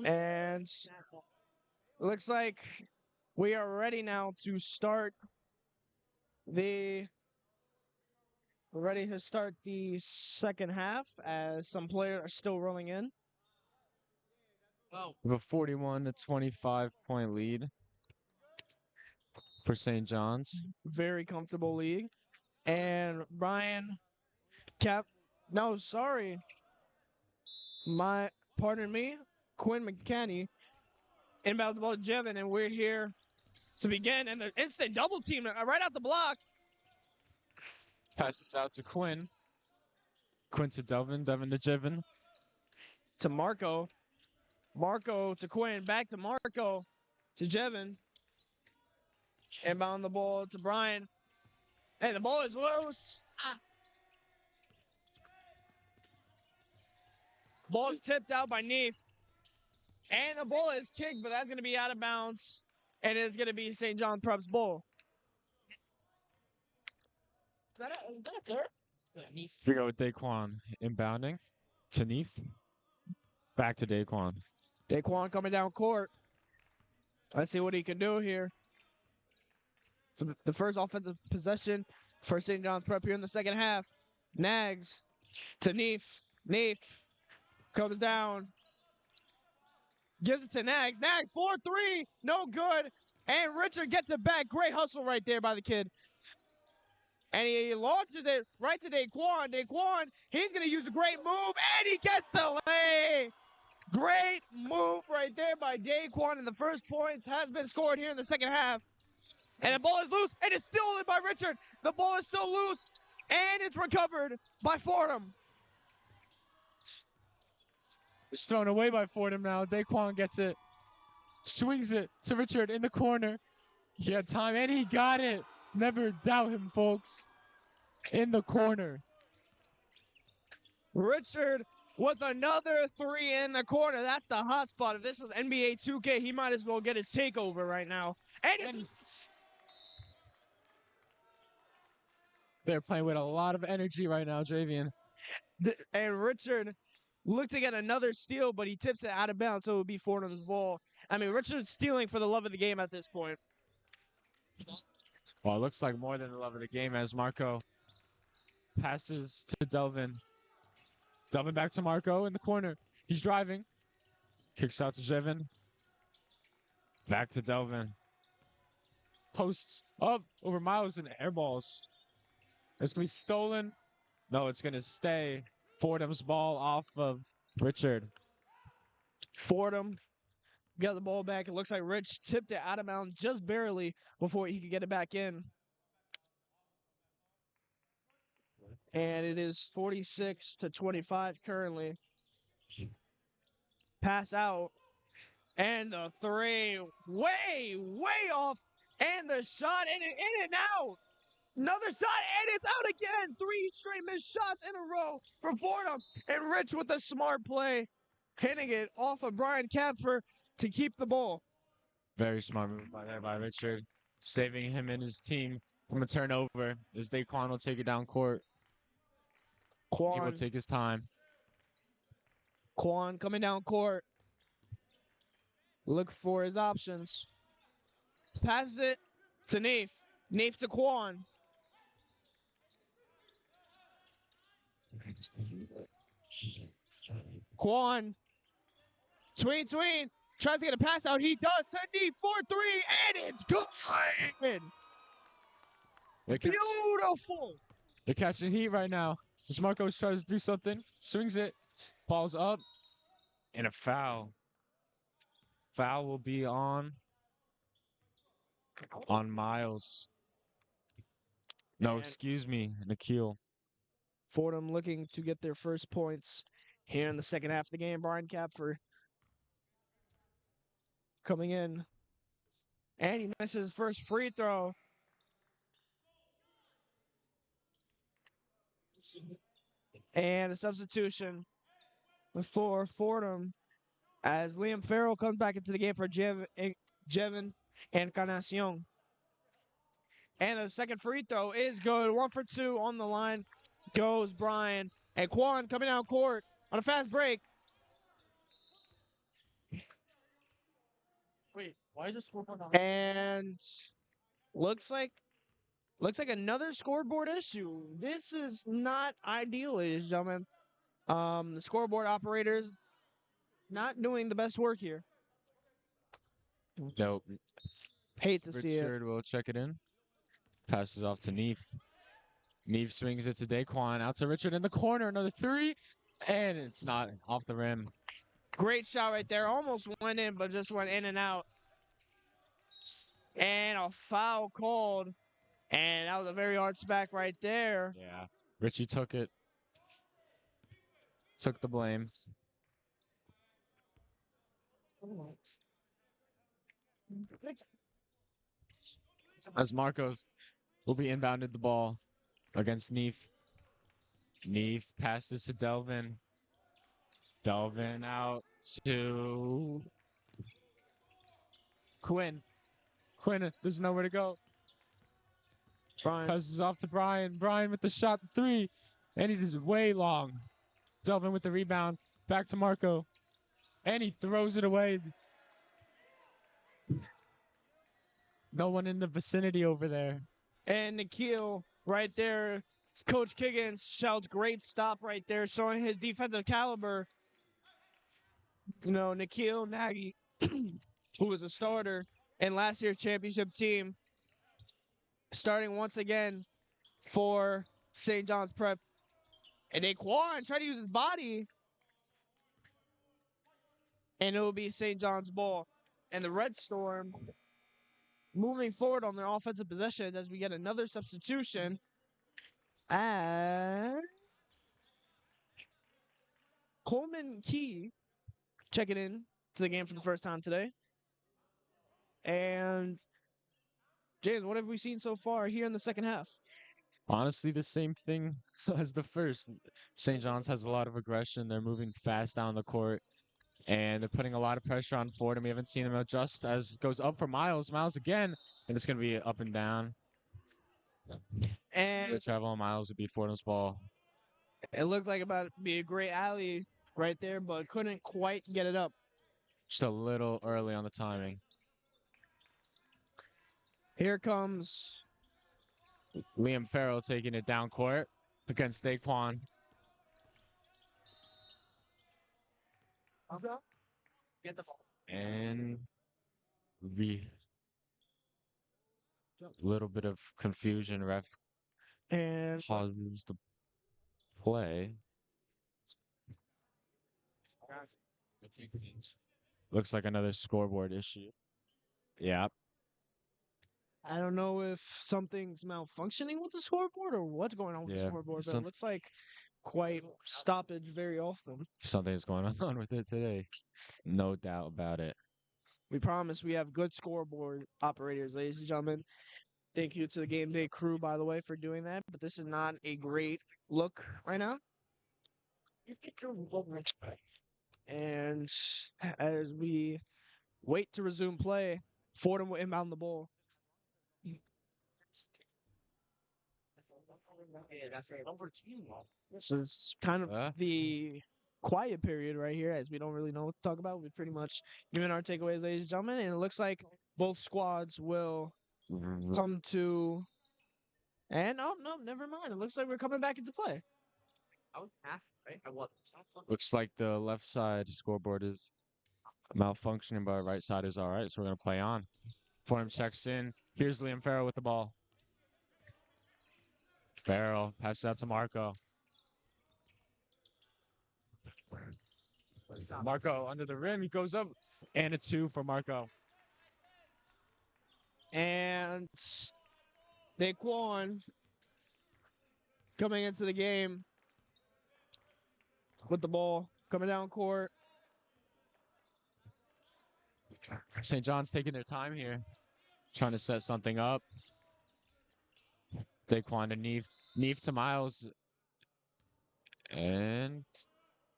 and looks like we are ready now to start the second half as some players are still rolling in. With a 41 to 25 point lead for St. John's. Very comfortable league. And Brian no, sorry. Pardon me, Quinn McKinney inbound the ball to Jevin, and we're here to begin. And the instant double team right out the block. Passes out to Quinn. Quinn to Delvin. Delvin to Jevin. To Marco. Marco to Quinn. Back to Marco. To Jevin. Inbound the ball to Brian. And the ball is loose. Ball is tipped out by Neef. And the ball is kicked, but that's going to be out of bounds. And it's going to be St. John Prep's ball. Is that a clear? We go with Daquan inbounding to Neef. Back to Daquan. Daquan coming down court. Let's see what he can do here. For the first offensive possession for St. John's Prep here in the second half. Nags to Neef. Neef comes down. Gives it to Nags. Nags, 4-3. No good. And Richard gets it back. Great hustle right there by the kid. And he launches it right to Daquan. Daquan, he's going to use a great move. And he gets the lay. Great move right there by Daquan. And the first points has been scored here in the second half. And the ball is loose. And it's stolen by Richard. The ball is still loose. And it's recovered by Fordham. It's thrown away by Fordham now. Daquan gets it. Swings it to Richard in the corner. He had time and he got it. Never doubt him, folks. In the corner. Richard with another three in the corner. That's the hot spot. If this was NBA 2K, he might as well get his takeover right now. And they're playing with a lot of energy right now, Javian. And Richard looked to get another steal, but he tips it out of bounds, so it would be Fordham's ball. I mean, Richard's stealing for the love of the game at this point. Well, it looks like more than the love of the game as Marco passes to Delvin. Delvin back to Marco in the corner. He's driving. Kicks out to Jevin. Back to Delvin. Posts up over Miles and air balls. It's going to be stolen. No, it's going to stay. Fordham's ball off of Richard. Fordham got the ball back. It looks like Rich tipped it out of bounds just barely before he could get it back in. And it is 46-25 currently. Pass out. And the three way off. And the shot in and out. Another shot, and it's out again. 3 straight missed shots in a row for Fordham. And Rich with a smart play, hitting it off of Brian Kapfer to keep the ball. Very smart move by Richard, saving him and his team from a turnover as Daquan will take it down court. He will take his time. Quan coming down court. Look for his options. Passes it to Neef. Neef to Quan. Quan. Tween. Tries to get a pass out. He does. To Neef for 3. And it's good. Beautiful. They're catching heat right now. As Marcos tries to do something. Swings it. Balls up. And a foul. Foul will be on Miles. No, excuse me, Nikhil. Fordham looking to get their first points here in the second half of the game. Brian Kapfer coming in. And he misses his first free throw. And a substitution for Fordham as Liam Farrell comes back into the game for Jevin Encarnacion. And the second free throw is good. 1 for 2 on the line goes Brian. And Quan coming down court on a fast break. Wait, why is the scoreboard on? And looks like another scoreboard issue. This is not ideal, ladies and gentlemen. The scoreboard operators not doing the best work here. Nope. Hate to see it. Richard will check it in. Passes off to Neef. Neef swings it to Daquan. Out to Richard in the corner. Another 3. And it's not off the rim. Great shot right there. Almost went in, but just went in and out. And a foul called. And that was a very hard smack right there. Yeah. Richie took it. Took the blame. As Marcos will be inbounded the ball against Neef. Neef passes to Delvin. Delvin out to Quinn. Quinn, there's nowhere to go. Brian. Passes off to Brian. Brian with the shot 3. And he is way long. Delvin with the rebound. Back to Marco. And he throws it away. No one in the vicinity over there. And Nikhil right there. Coach Kiggins shouts great stop right there, showing his defensive caliber. You know, Nikhil Nagy, who was a starter in last year's championship team, starting once again for St. John's Prep. And Daquan tried to use his body. And it will be St. John's ball. And the Red Storm moving forward on their offensive possessions as we get another substitution. And Coleman Key checking in to the game for the first time today. And James, what have we seen so far here in the second half? Honestly, the same thing as the first. St. John's has a lot of aggression. They're moving fast down the court. And they're putting a lot of pressure on Fordham. We haven't seen them adjust as it goes up for Miles. Miles again. And it's going to be up and down. And the travel on Miles would be Fordham's ball. It looked like about to be a great alley right there, but couldn't quite get it up. Just a little early on the timing. Here comes Liam Farrell taking it down court against Daquan. Get the ball. And little bit of confusion. Ref and pauses the play. Looks like another scoreboard issue. Yeah. I don't know if something's malfunctioning with the scoreboard or what's going on with the scoreboard, but it looks like quite stoppage very often. Something's going on with it today. No doubt about it. We promise we have good scoreboard operators, ladies and gentlemen. Thank you to the game day crew, by the way, for doing that. But this is not a great look right now. And as we wait to resume play, Fordham will inbound the ball. This is kind of the quiet period right here, as we don't really know what to talk about. We've pretty much given our takeaways, ladies and gentlemen, and it looks like both squads will come to. And oh no, never mind. It looks like we're coming back into play. I was half, right? I was. Looks like the left side scoreboard is malfunctioning, but our right side is all right. So we're gonna play on. Fordham checks in. Here's Liam Farrell with the ball. Farrell passes out to Marco. Marco under the rim. He goes up. And a 2 for Marco. And Daquan coming into the game with the ball, coming down court. St. John's taking their time here, trying to set something up. Daquan to Neef. Neef to Miles. And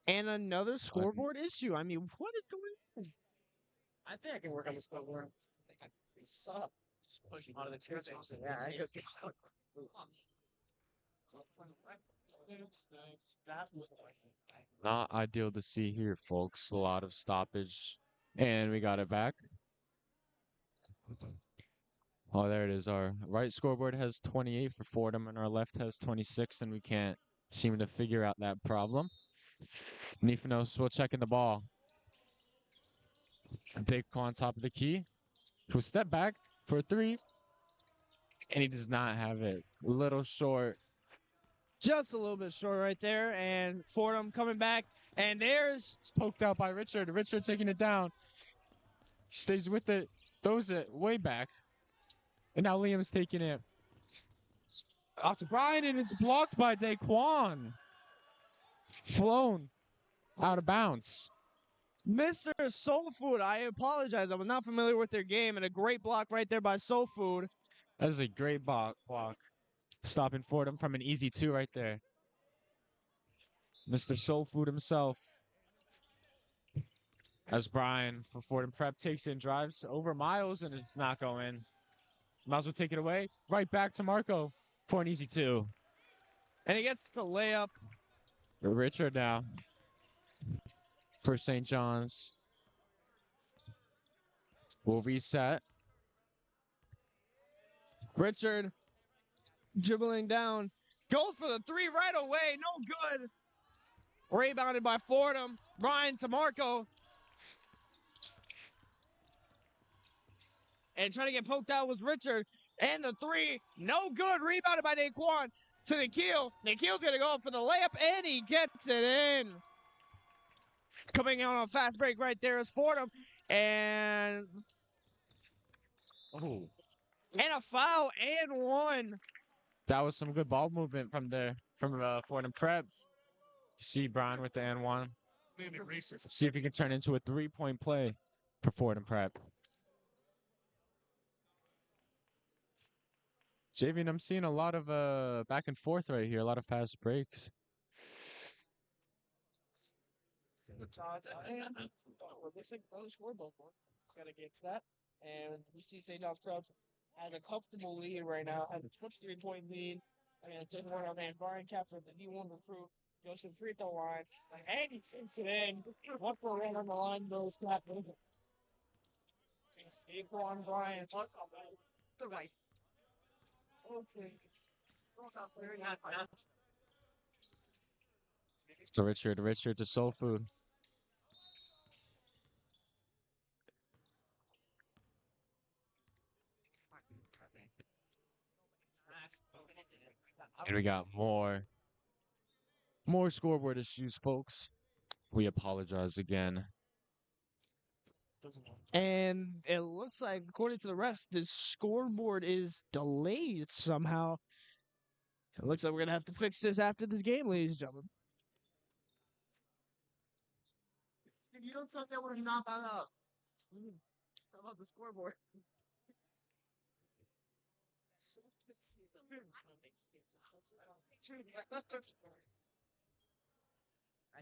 another scoreboard issue. I mean, what is going on? I think I can work on this scoreboard. I think I suck. Pushing out of the chair. Yeah, I just not ideal to see here, folks. A lot of stoppage. And we got it back. Oh, there it is. Our right scoreboard has 28 for Fordham, and our left has 26, and we can't seem to figure out that problem. Nifanos will check in the ball. Daquan on top of the key. He'll step back for a 3. And he does not have it. A little short. Just a little bit short right there. And Fordham coming back. And there's poked out by Richard. Richard taking it down. Stays with it. Throws it way back. And now Liam's taking it off to Brian, and it's blocked by Daquan. Flown out of bounds. Mr. Soul Food. I apologize. I was not familiar with their game. And a great block right there by Soul Food. That is a great block. Stopping Fordham from an easy 2 right there. Mr. Soul Food himself. As Brian for Fordham Prep takes in, drives over Miles, and it's not going. Miles will take it away. Right back to Marco for an easy 2. And he gets the layup. Richard now for St. John's. We'll reset. Richard dribbling down. Goes for the 3 right away. No good. Rebounded by Fordham. Brian to Marco. And trying to get poked out was Richard. And the 3, no good. Rebounded by Daquan to Nikhil. Nikhil's going to go for the layup, and he gets it in. Coming out on a fast break right there is Fordham. And a foul and 1. That was some good ball movement from Fordham Prep. See Brian with the N1. See if he can turn into a 3-point play for Fordham Prep. Javian, I'm seeing a lot of back and forth right here, a lot of fast breaks. Gotta get to that. And we see St. John's Prep has a comfortable lead right now, has a 23-point lead. And just one our man Brian Capper, the D1 recruit, goes to the free throw line. And he sinks it in. 1 for 1 on the line goes Capper. Saquon Bryant. the right. Okay. So Richard to Soul Food. And we got more scoreboard issues, folks. We apologize again. And it looks like, according to the refs, the scoreboard is delayed somehow. It looks like we're going to have to fix this after this game, ladies and gentlemen. You don't tell that we're not out. How about the scoreboard?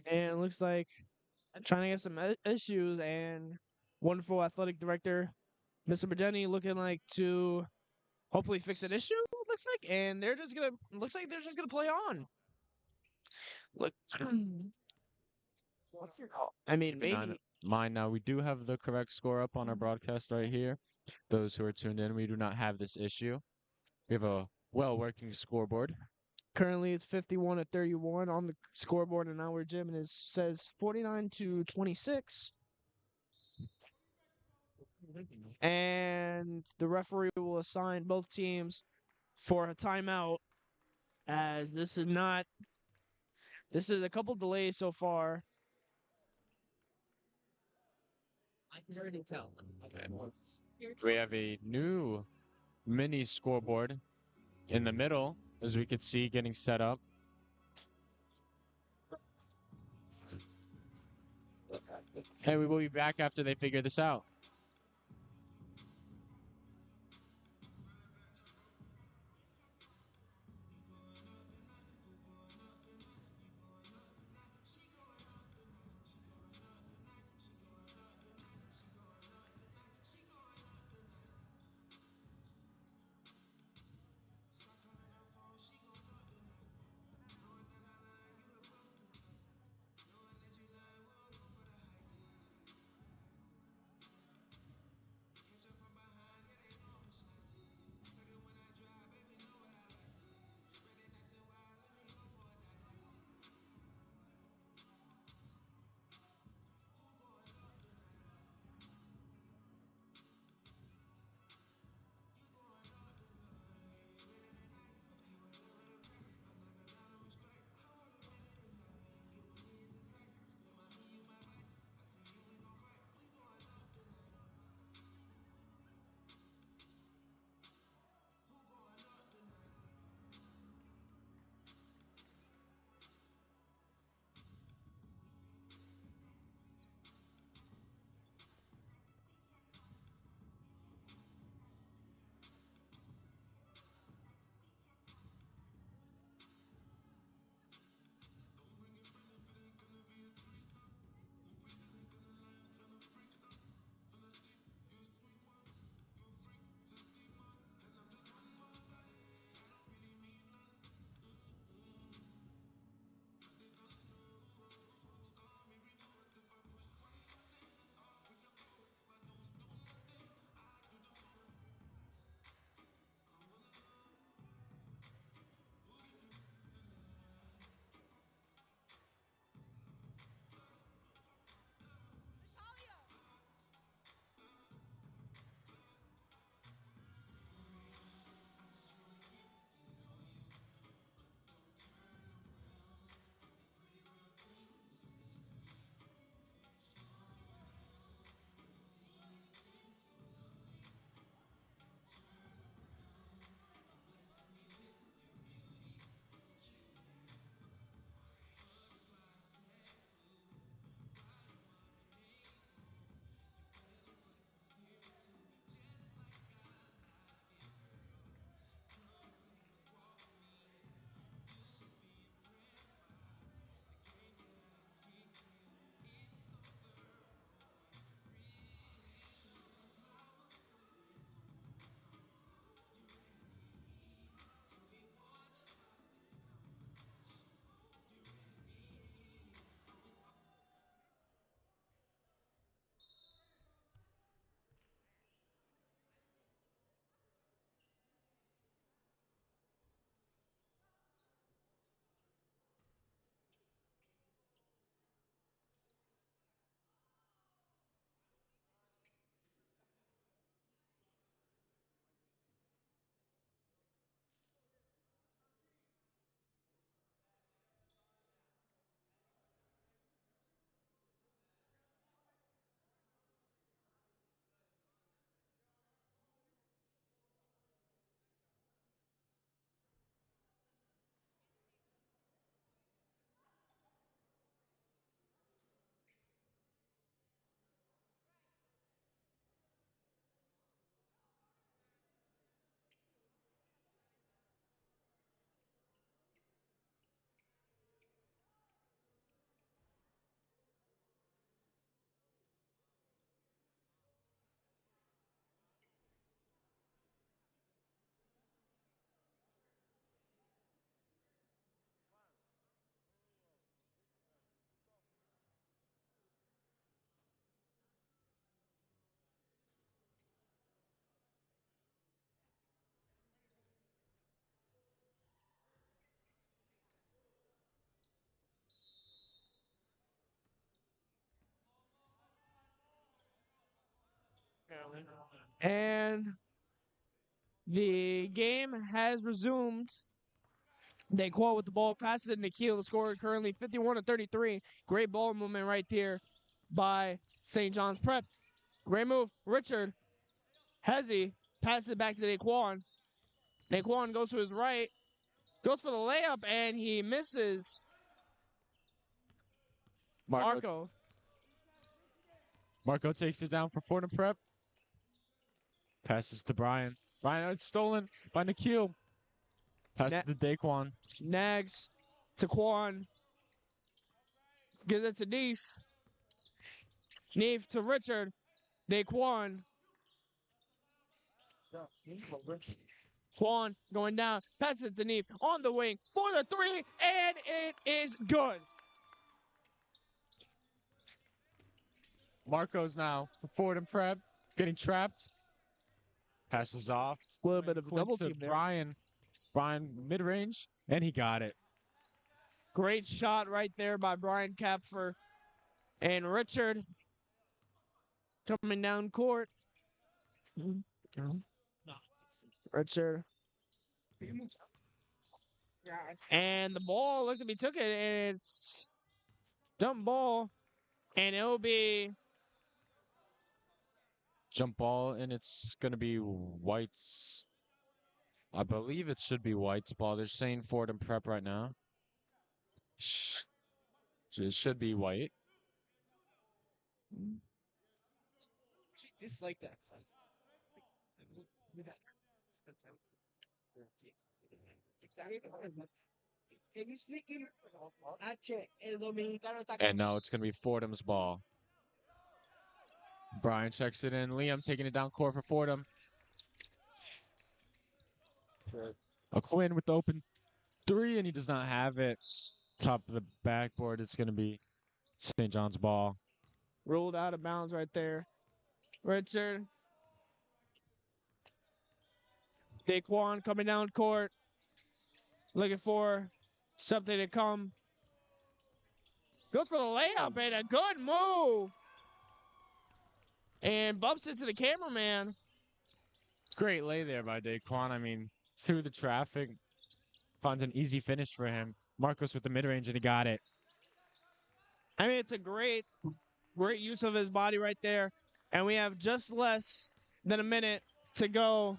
And it looks like trying to get some issues, and wonderful athletic director, Mr. Bergeni, looking like to hopefully fix an issue. Looks like, and they're just gonna looks like they're just gonna play on. Look, what's your call? I mean, Keeping on maybe mind now, we do have the correct score up on our broadcast right here. Those who are tuned in, we do not have this issue. We have a well-working scoreboard. currently it's 51-31 on the scoreboard in our gym, and it says 49-26. And the referee will assign both teams for a timeout, as this is a couple delays so far. I can already tell. Okay, once. We have a new mini scoreboard in the middle, as we could see, getting set up. And we will be back after they figure this out. And the game has resumed. Daquan with the ball, passes it to Nikhil. The score currently 51-33. Great ball movement right there by St. John's Prep. Great move. Richard Hezzy passes it back to Daquan. Daquan goes to his right, goes for the layup, and he misses. Marco takes it down for Fordham Prep. Passes to Brian. Brian, it's stolen by Nikhil. Passes to Daquan. Nags to Quan. Gives it to Neef. Neef to Richard. Daquan. Quan going down. Passes it to Neef on the wing for the three, and it is good. Marco's now for Fordham Prep. Getting trapped. Passes off. A little bit of a double team there. Brian. Brian mid-range, and he got it. Great shot right there by Brian Kapfer. And Richard coming down court. Richard. And the ball, look at me, took it, and it's jump ball. And it'll be jump ball, and it's going to be White's. I believe it should be White's ball. They're saying Fordham Prep right now. It should be White. Just like that. And now it's going to be Fordham's ball. Brian checks it in. Liam taking it down court for Fordham. A Quinn with the open three, and he does not have it. Top of the backboard, it's going to be St. John's ball. Ruled out of bounds right there. Richard. Daquan coming down court. Looking for something to come. Goes for the layup, and a good move. And bumps into the cameraman. Great lay there by Daquan. I mean, through the traffic. Found an easy finish for him. Marcos with the mid-range, and he got it. I mean, it's a great use of his body right there. And we have just less than a minute to go.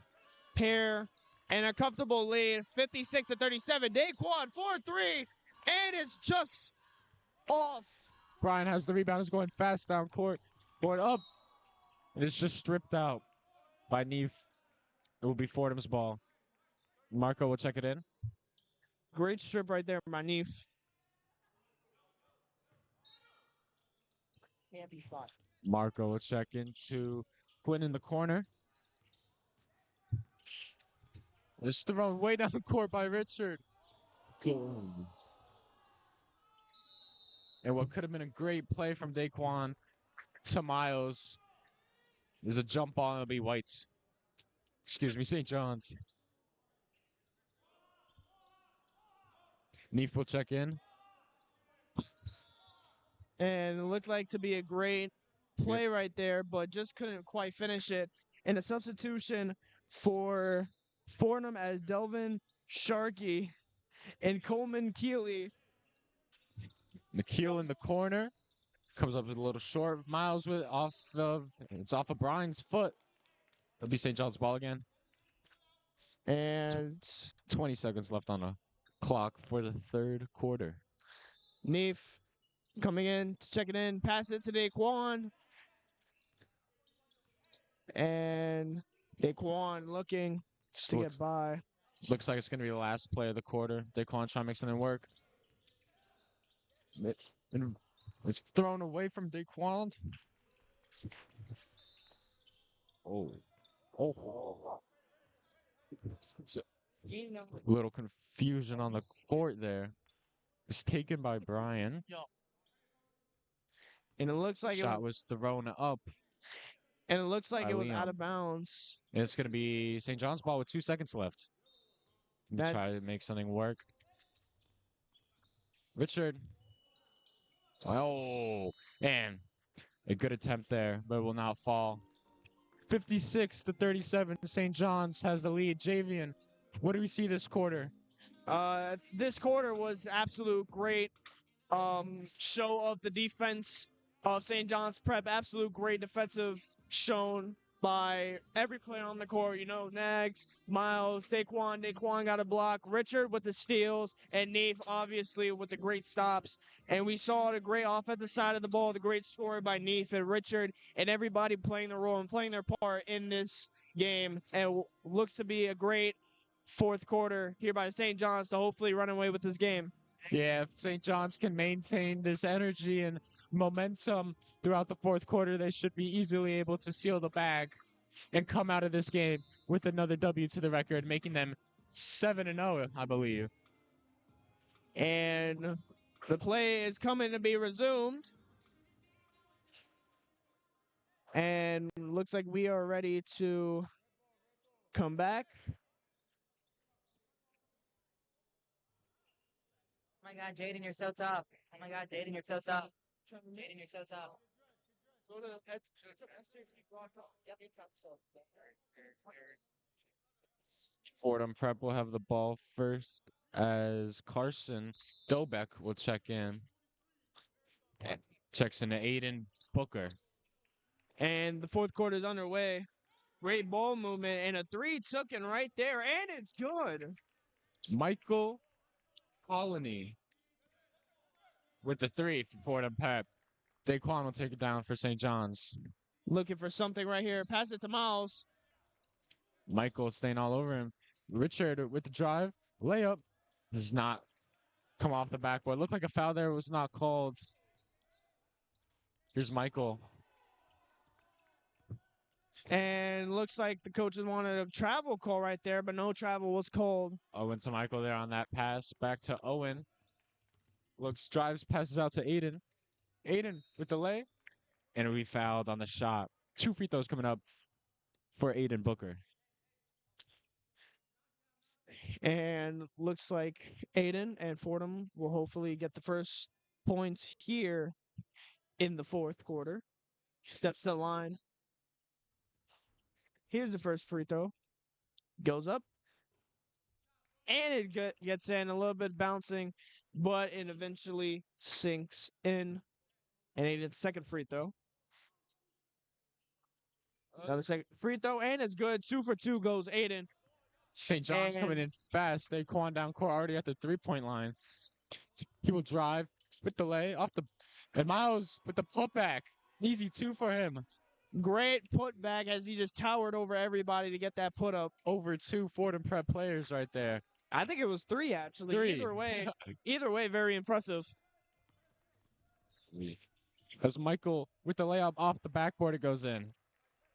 Pair and a comfortable lead, 56-37. Daquan 4-3, and it's just off. Brian has the rebound. Is going fast down court. Going up. And it's just stripped out by Neef. It will be Fordham's ball. Marco will check it in. Great strip right there by Neef. Can't be fun. Marco will check into Quinn in the corner. It's thrown way down the court by Richard. And what could have been a great play from Daquan to Miles is a jump ball, and it'll be White's. Excuse me, St. John's. Neef will check in. And it looked like to be a great play right there, but just couldn't quite finish it. And a substitution for Fordham as Delvin Sharkey and Coleman Keeley. Nikhil in the corner. Comes up with a little short. Miles with it's off of Brian's foot. It'll be St. John's ball again. And 20 seconds left on the clock for the third quarter. Neef coming in, checking in, pass it to Daquan. And Daquan looking to get by. Looks like it's going to be the last play of the quarter. Daquan trying to make something work. It's thrown away from Daquan. So, little confusion on the court there. It's taken by Brian. And it looks like Shot was thrown up. And it looks like it was Liam. out of bounds. And it's going to be St. John's ball with 2 seconds left. Try to make something work. Richard. Oh, and a good attempt there, but will not fall. 56-37. St. John's has the lead. Javian, what do we see this quarter? This quarter was absolute great show of the defense of St. John's Prep. Absolute great defensive shown by every player on the court. You know, Nags, Miles, Daquan. Daquan got a block. Richard with the steals, and Nate obviously with the great stops. And we saw the great offensive side of the ball, the great score by Neef and Richard, and everybody playing their role and playing their part in this game. And looks to be a great fourth quarter here by St. John's to hopefully run away with this game. Yeah, if St. John's can maintain this energy and momentum throughout the fourth quarter, they should be easily able to seal the bag and come out of this game with another W to the record, making them 7-0, I believe. And the play is coming to be resumed. And looks like we are ready to come back. Oh my God, Jaden, you're so tough. Oh my God, Jaden, you're so tough. Jaden, you're so tough. Fordham Prep will have the ball first as Carson Dobeck will check in. Checks into Aiden Booker. And the fourth quarter is underway. Great ball movement and a three taken right there, and it's good. Michael Colony with the three for Fordham Prep. Daquan will take it down for St. John's. Looking for something right here. Pass it to Miles. Michael staying all over him. Richard with the drive. Layup does not come off the backboard. Looked like a foul there, was not called. Here's Michael. And looks like the coaches wanted a travel call right there, but no travel was called. Owen to Michael there on that pass. Back to Owen. Looks, drives, passes out to Aiden. Aiden with the lay. And we fouled on the shot. 2 free throws coming up for Aiden Booker. And looks like Aiden and Fordham will hopefully get the first points here in the fourth quarter. Steps to the line. Here's the first free throw. Goes up. And it gets in, a little bit bouncing, but it eventually sinks in. And Aiden's second free throw. Another second free throw, and it's good. 2 for 2 goes Aiden. St. John's coming in fast. Daquan down court already at the 3-point line. He will drive with the lay off the, and Miles with the putback. Easy 2 for him. Great putback as he just towered over everybody to get that put up. Over 2 Fordham Prep players right there. I think it was 3 actually. 3. Either way, very impressive. As Michael with the layup off the backboard, it goes in.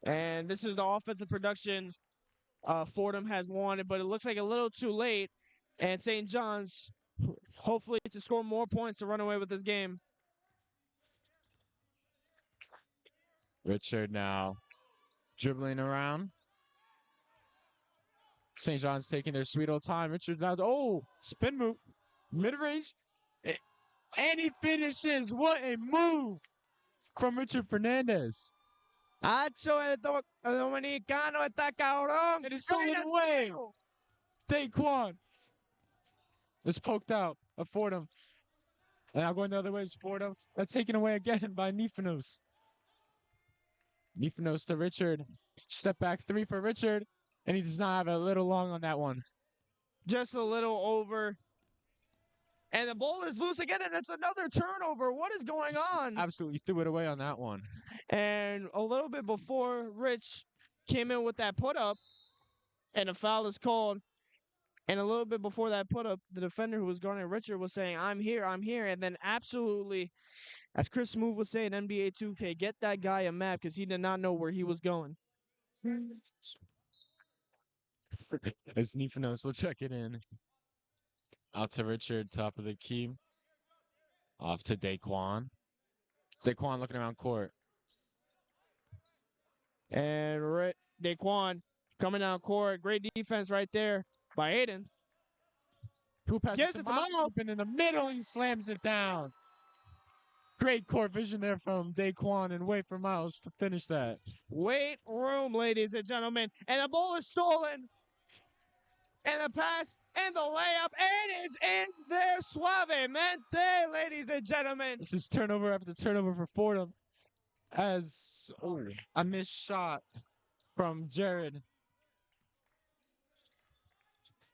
And this is the offensive production Fordham has wanted, but it looks like a little too late. And St. John's hopefully to score more points to run away with this game. Richard now dribbling around. St. John's taking their sweet old time. Richard now, oh, spin move, mid-range, and he finishes. What a move from Richard Fernandez. Acho el dominicano está cabrón. It is stolen away. Daquan is poked out of Fordham. And now going the other way is Fordham. That's taken away again by Nifanos. Nifanos to Richard. Step back 3 for Richard. And he does not have a little long on that one. Just a little over. And the ball is loose again, and it's another turnover. What is going on? Absolutely threw it away on that one. And a little bit before Rich came in with that put-up, and a foul is called. And a little bit before that put-up, the defender who was guarding Richard was saying, I'm here, I'm here. And then absolutely, as Chris Smoove was saying, NBA 2K, get that guy a map because he did not know where he was going. As Nifanos will check it in. Out to Richard, top of the key. Off to Daquan. Daquan looking around court. And Daquan coming down court. Great defense right there by Aiden. Who passes it to Miles? In the middle, he slams it down. Great court vision there from Daquan and wait for Miles to finish that. Wait room, ladies and gentlemen. And the ball is stolen. And the pass and the layup. And it's in there. Suavemente, ladies and gentlemen. This is turnover after turnover for Fordham. As a missed shot from Jared.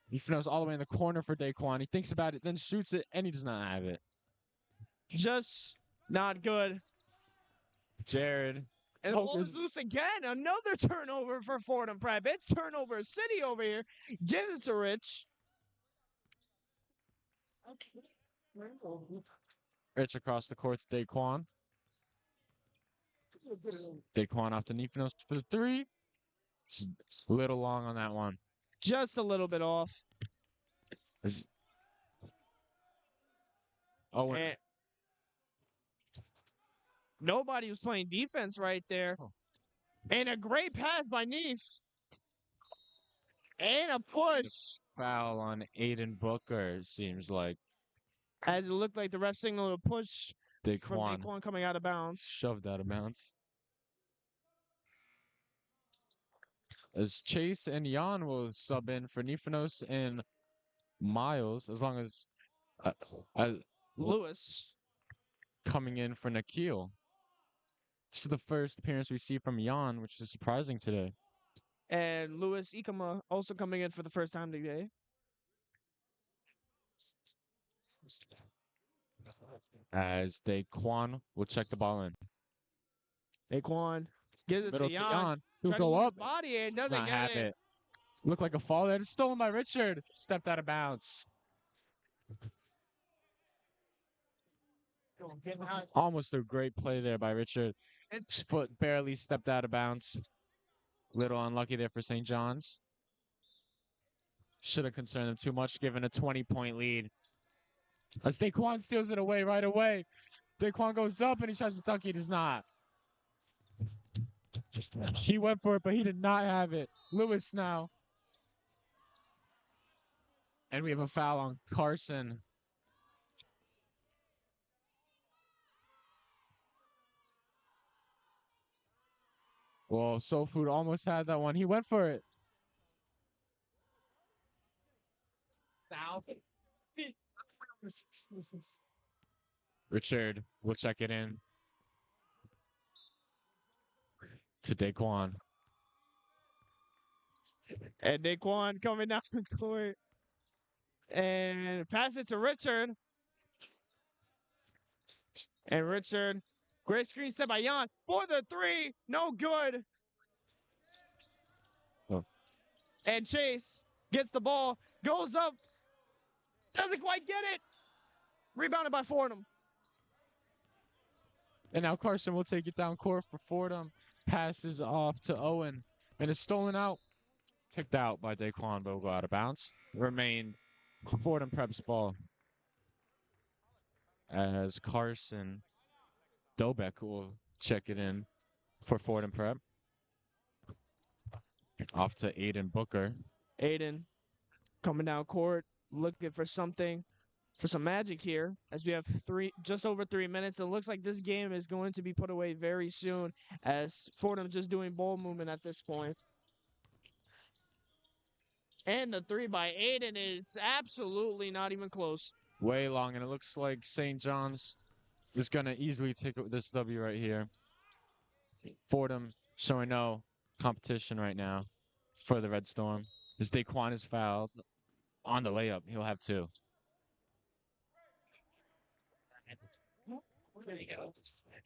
He knows all the way in the corner for Daquan. He thinks about it, then shoots it, and he does not have it. Just not good. Jared. And the ball is loose again. Another turnover for Fordham Prep. It's turnover city over here. Gives it to Rich. Rich across the court to Daquan. Daquan off to Nifinos for the three. Just a little long on that one. Just a little bit off. And nobody was playing defense right there. Oh. And a great pass by Neef. And a push. Foul on Aiden Booker, it seems like. As it looked like the ref signaled a push from Daquan Daquan coming out of bounds. shoved out of bounds. As Chase and Jan will sub in for Nifinos and Miles, as long as Lewis coming in for Nikhil. This is the first appearance we see from Jan, which is surprising today. and Lewis Ikama also coming in for the first time today. As Daquan will check the ball in. Daquan gives it Middle to to Jan. Jan. He'll Trying to go use up. the body and Does doesn't not get have it. it. Looked like a fall there. It's stolen by Richard. Stepped out of bounds. Almost a great play there by Richard. His foot barely stepped out of bounds. Little unlucky there for St. John's. Should have concerned them too much, given a 20-point lead. As Daquan steals it away right away. Daquan goes up and he tries to dunk. He does not. He went for it, but he did not have it. Lewis now. And we have a foul on Carson. Well, Soul Food almost had that one. He went for it. Richard will check it in to Daquan. And Daquan coming down the court. And pass it to Richard. And Richard, great screen set by Jan for the three. No good. Oh. And Chase gets the ball, goes up, doesn't quite get it. Rebounded by Fordham. And now Carson will take it down court for Fordham. Passes off to Owen. And it's stolen out. Kicked out by Daquan, but will go out of bounds. Remained Fordham Prep's ball. As Carson Dobek will check it in for Fordham Prep. Off to Aiden Booker. Aiden coming down court, looking for something, for some magic here, as we have just over 3 minutes. It looks like this game is going to be put away very soon, as Fordham just doing ball movement at this point. And the three by Aiden is absolutely not even close. Way long, and it looks like St. John's is going to easily take this W right here. Fordham showing no competition right now for the Red Storm. As Daquan is fouled on the layup, he'll have two.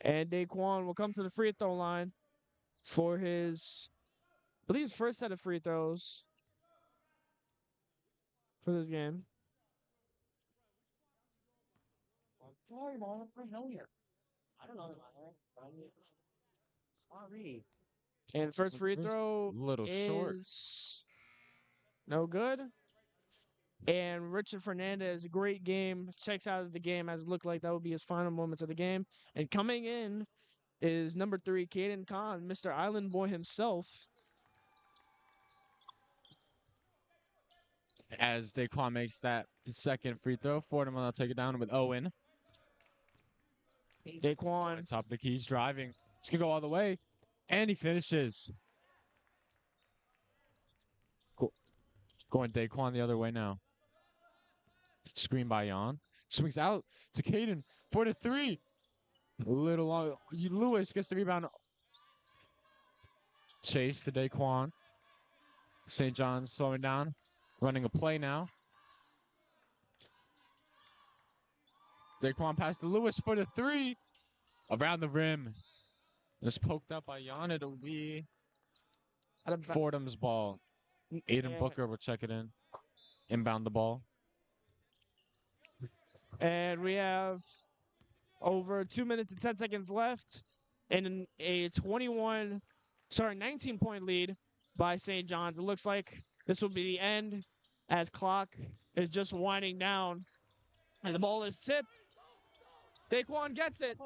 And Daquan will come to the free throw line for his, I believe, his first set of free throws for this game. Sorry, Mom. I know you. I don't know. Sorry. And the first free throw Little short. is no good. And Richard Fernandez, great game, checks out of the game, as it looked like that would be his final moments of the game. And coming in is number 3, Caden Khan, Mr. Island Boy himself. As Daquan makes that second free throw, Fordham will now take it down with Owen. Daquan. Top of the keys, driving. He's going to go all the way. And he finishes. Going Daquan the other way now. Screen by Jan. Swings out to Caden for the three. A little long. Lewis gets the rebound. Chase to Daquan. St. John's slowing down. Running a play now. Daquan pass to Lewis for the three. Around the rim. It's poked up by Jan. It'll be Fordham's ball. Aiden Booker will check it in. Inbound the ball. And we have over 2 minutes and 10 seconds left in a 19-point lead by St. John's. It looks like this will be the end as clock is just winding down. And the ball is tipped. Daquan gets it.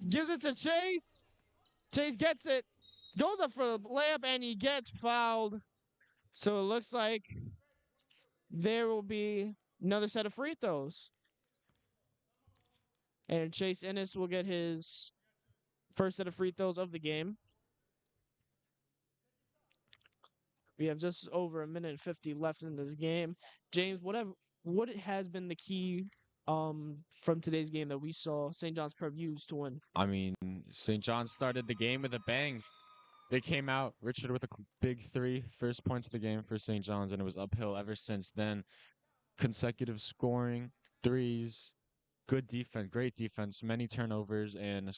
Gives it to Chase. Chase gets it. Goes up for the layup and he gets fouled. So it looks like there will be another set of free throws. And Chase Ennis will get his first set of free throws of the game. We have just over a minute and 50 left in this game. James, what has been the key from today's game that we saw St. John's Prep use to win? I mean, St. John's started the game with a bang. They came out, Richard with a big three, first points of the game for St. John's, and it was uphill ever since then. Consecutive scoring, threes, good defense, great defense, many turnovers, and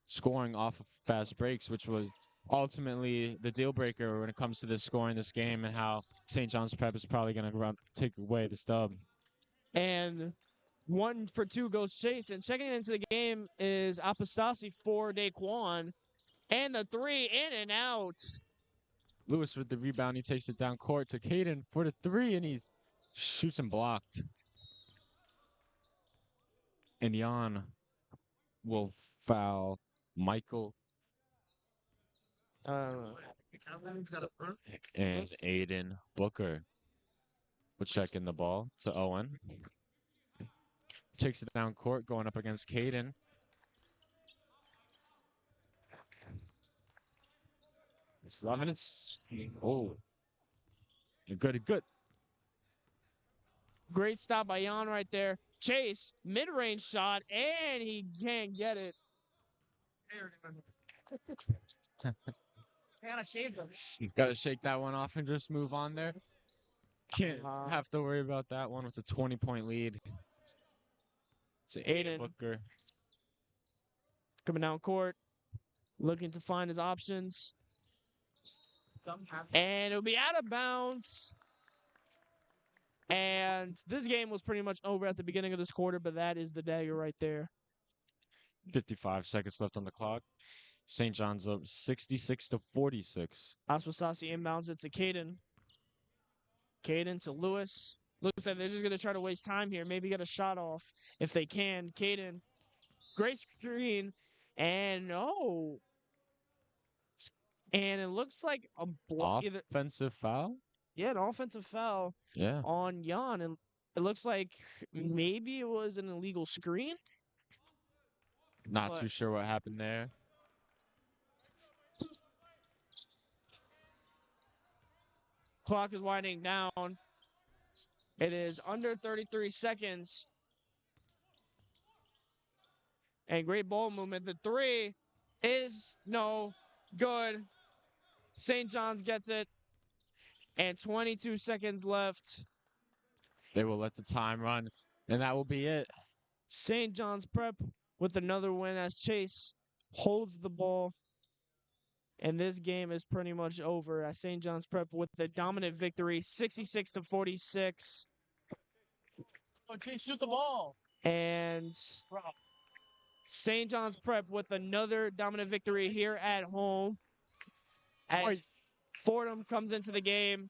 scoring off of fast breaks, which was ultimately the deal breaker when it comes to this scoring this game and how St. John's Prep is probably going to take away the stub. And 1 for 2 goes Chase. And checking into the game is Apostasi for Daquan. And the three in and out. Lewis with the rebound. He takes it down court to Caden for the three, and he shoots and blocked. And Jan will foul Michael and Aiden Booker will check in the ball to Owen. Takes it down court, going up against Caden. It's 11 minutes. Oh. Good. Great stop by Jan right there. Chase, mid-range shot, and he can't get it. He's got to shake that one off and just move on there. Can't have to worry about that one with a 20-point lead. It's Aiden Booker. Coming down court, looking to find his options. And it'll be out of bounds. And this game was pretty much over at the beginning of this quarter, but that is the dagger right there. 55 seconds left on the clock. St. John's up 66-46. Aspasasi inbounds it to Caden. Caden to Lewis. Looks like they're just going to try to waste time here. Maybe get a shot off if they can. Caden. Great screen. And no. And it looks like a block. Offensive foul? Yeah, an offensive foul on Jan. And it looks like maybe it was an illegal screen. Not too sure what happened there. Clock is winding down. It is under 33 seconds. And great ball movement. The three is no good. St. John's gets it. And 22 seconds left. They will let the time run, and that will be it. St. John's Prep with another win as Chase holds the ball. And this game is pretty much over as St. John's Prep with the dominant victory, 66-46. Okay, shoot the ball. And St. John's Prep with another dominant victory here at home as Fordham comes into the game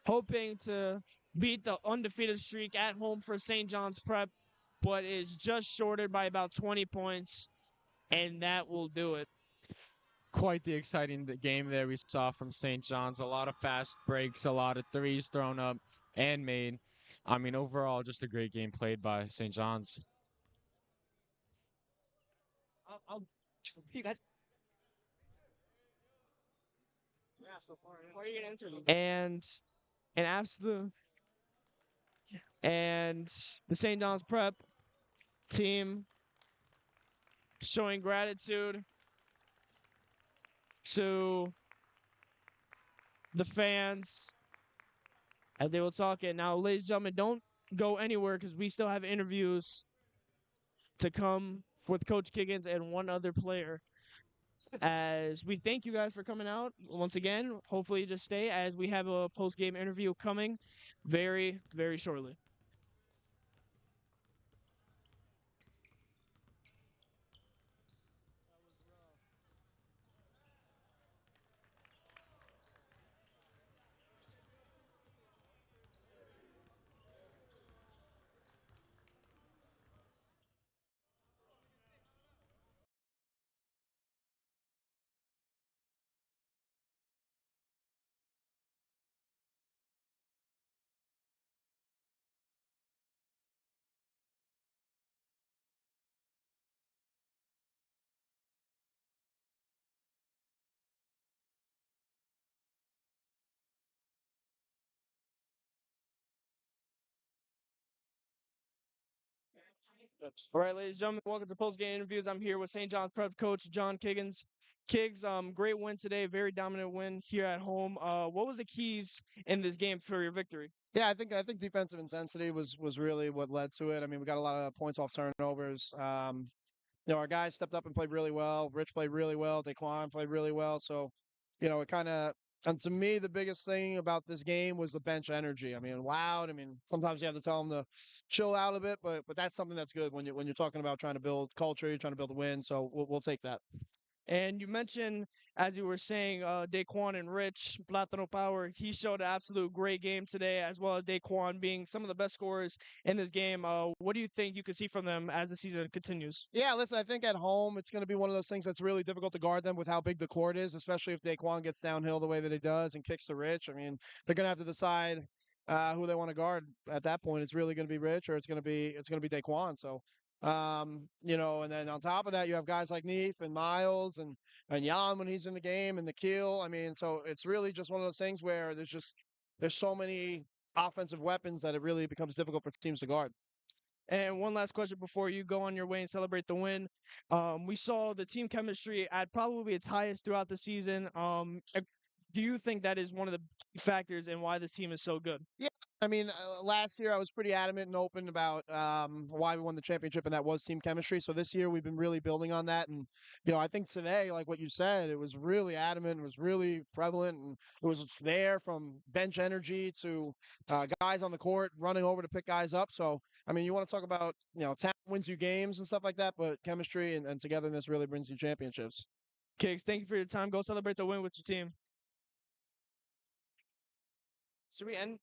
hoping to beat the undefeated streak at home for St. John's Prep, but is just shorted by about 20 points, and that will do it. Quite the exciting game there we saw from St. John's. A lot of fast breaks, a lot of threes thrown up and made. I mean, overall, just a great game played by St. John's. You guys. Yeah, so far. Why are you gonna answer me? and an absolute and the St. John's Prep team showing gratitude to the fans as they will talk it. Now, ladies and gentlemen, don't go anywhere because we still have interviews to come with Coach Kiggins and one other player. As we thank you guys for coming out once again. Hopefully, just stay as we have a post game interview coming very, very shortly. All right, ladies and gentlemen, welcome to post game interviews. I'm here with St. John's Prep coach John Kiggins. Kiggs, great win today, very dominant win here at home. What was the keys in this game for your victory? Yeah, I think defensive intensity was really what led to it. I mean, we got a lot of points off turnovers. Our guys stepped up and played really well. Rich played really well. Daquan played really well. So, it kind of and to me the biggest thing about this game was the bench energy. I mean, loud. I mean, sometimes you have to tell them to chill out a bit, but that's something that's good when you're talking about trying to build culture, you're trying to build a win. So we'll take that. And you mentioned, as you were saying, Daquan and Rich, Platano Power, he showed an absolute great game today, as well as Daquan being some of the best scorers in this game. What do you think you could see from them as the season continues? Yeah, listen, I think at home it's going to be one of those things that's really difficult to guard them with how big the court is, especially if Daquan gets downhill the way that he does and kicks to Rich. I mean, they're going to have to decide who they want to guard at that point. It's really going to be Rich or it's going to be Daquan. So, and then on top of that, you have guys like Neef and Miles and Jan when he's in the game and the Keel. I mean, so it's really just one of those things where there's so many offensive weapons that it really becomes difficult for teams to guard. And one last question before you go on your way and celebrate the win. We saw the team chemistry at probably its highest throughout the season. Do you think that is one of the factors in why this team is so good? Yeah, I mean, last year I was pretty adamant and open about why we won the championship, and that was team chemistry. So this year we've been really building on that, and I think today, like what you said, it was really adamant, it was really prevalent, and it was there from bench energy to guys on the court running over to pick guys up. So I mean, you want to talk about talent wins you games and stuff like that, but chemistry and togetherness really brings you championships. Kicks, thank you for your time. Go celebrate the win with your team. Should we end?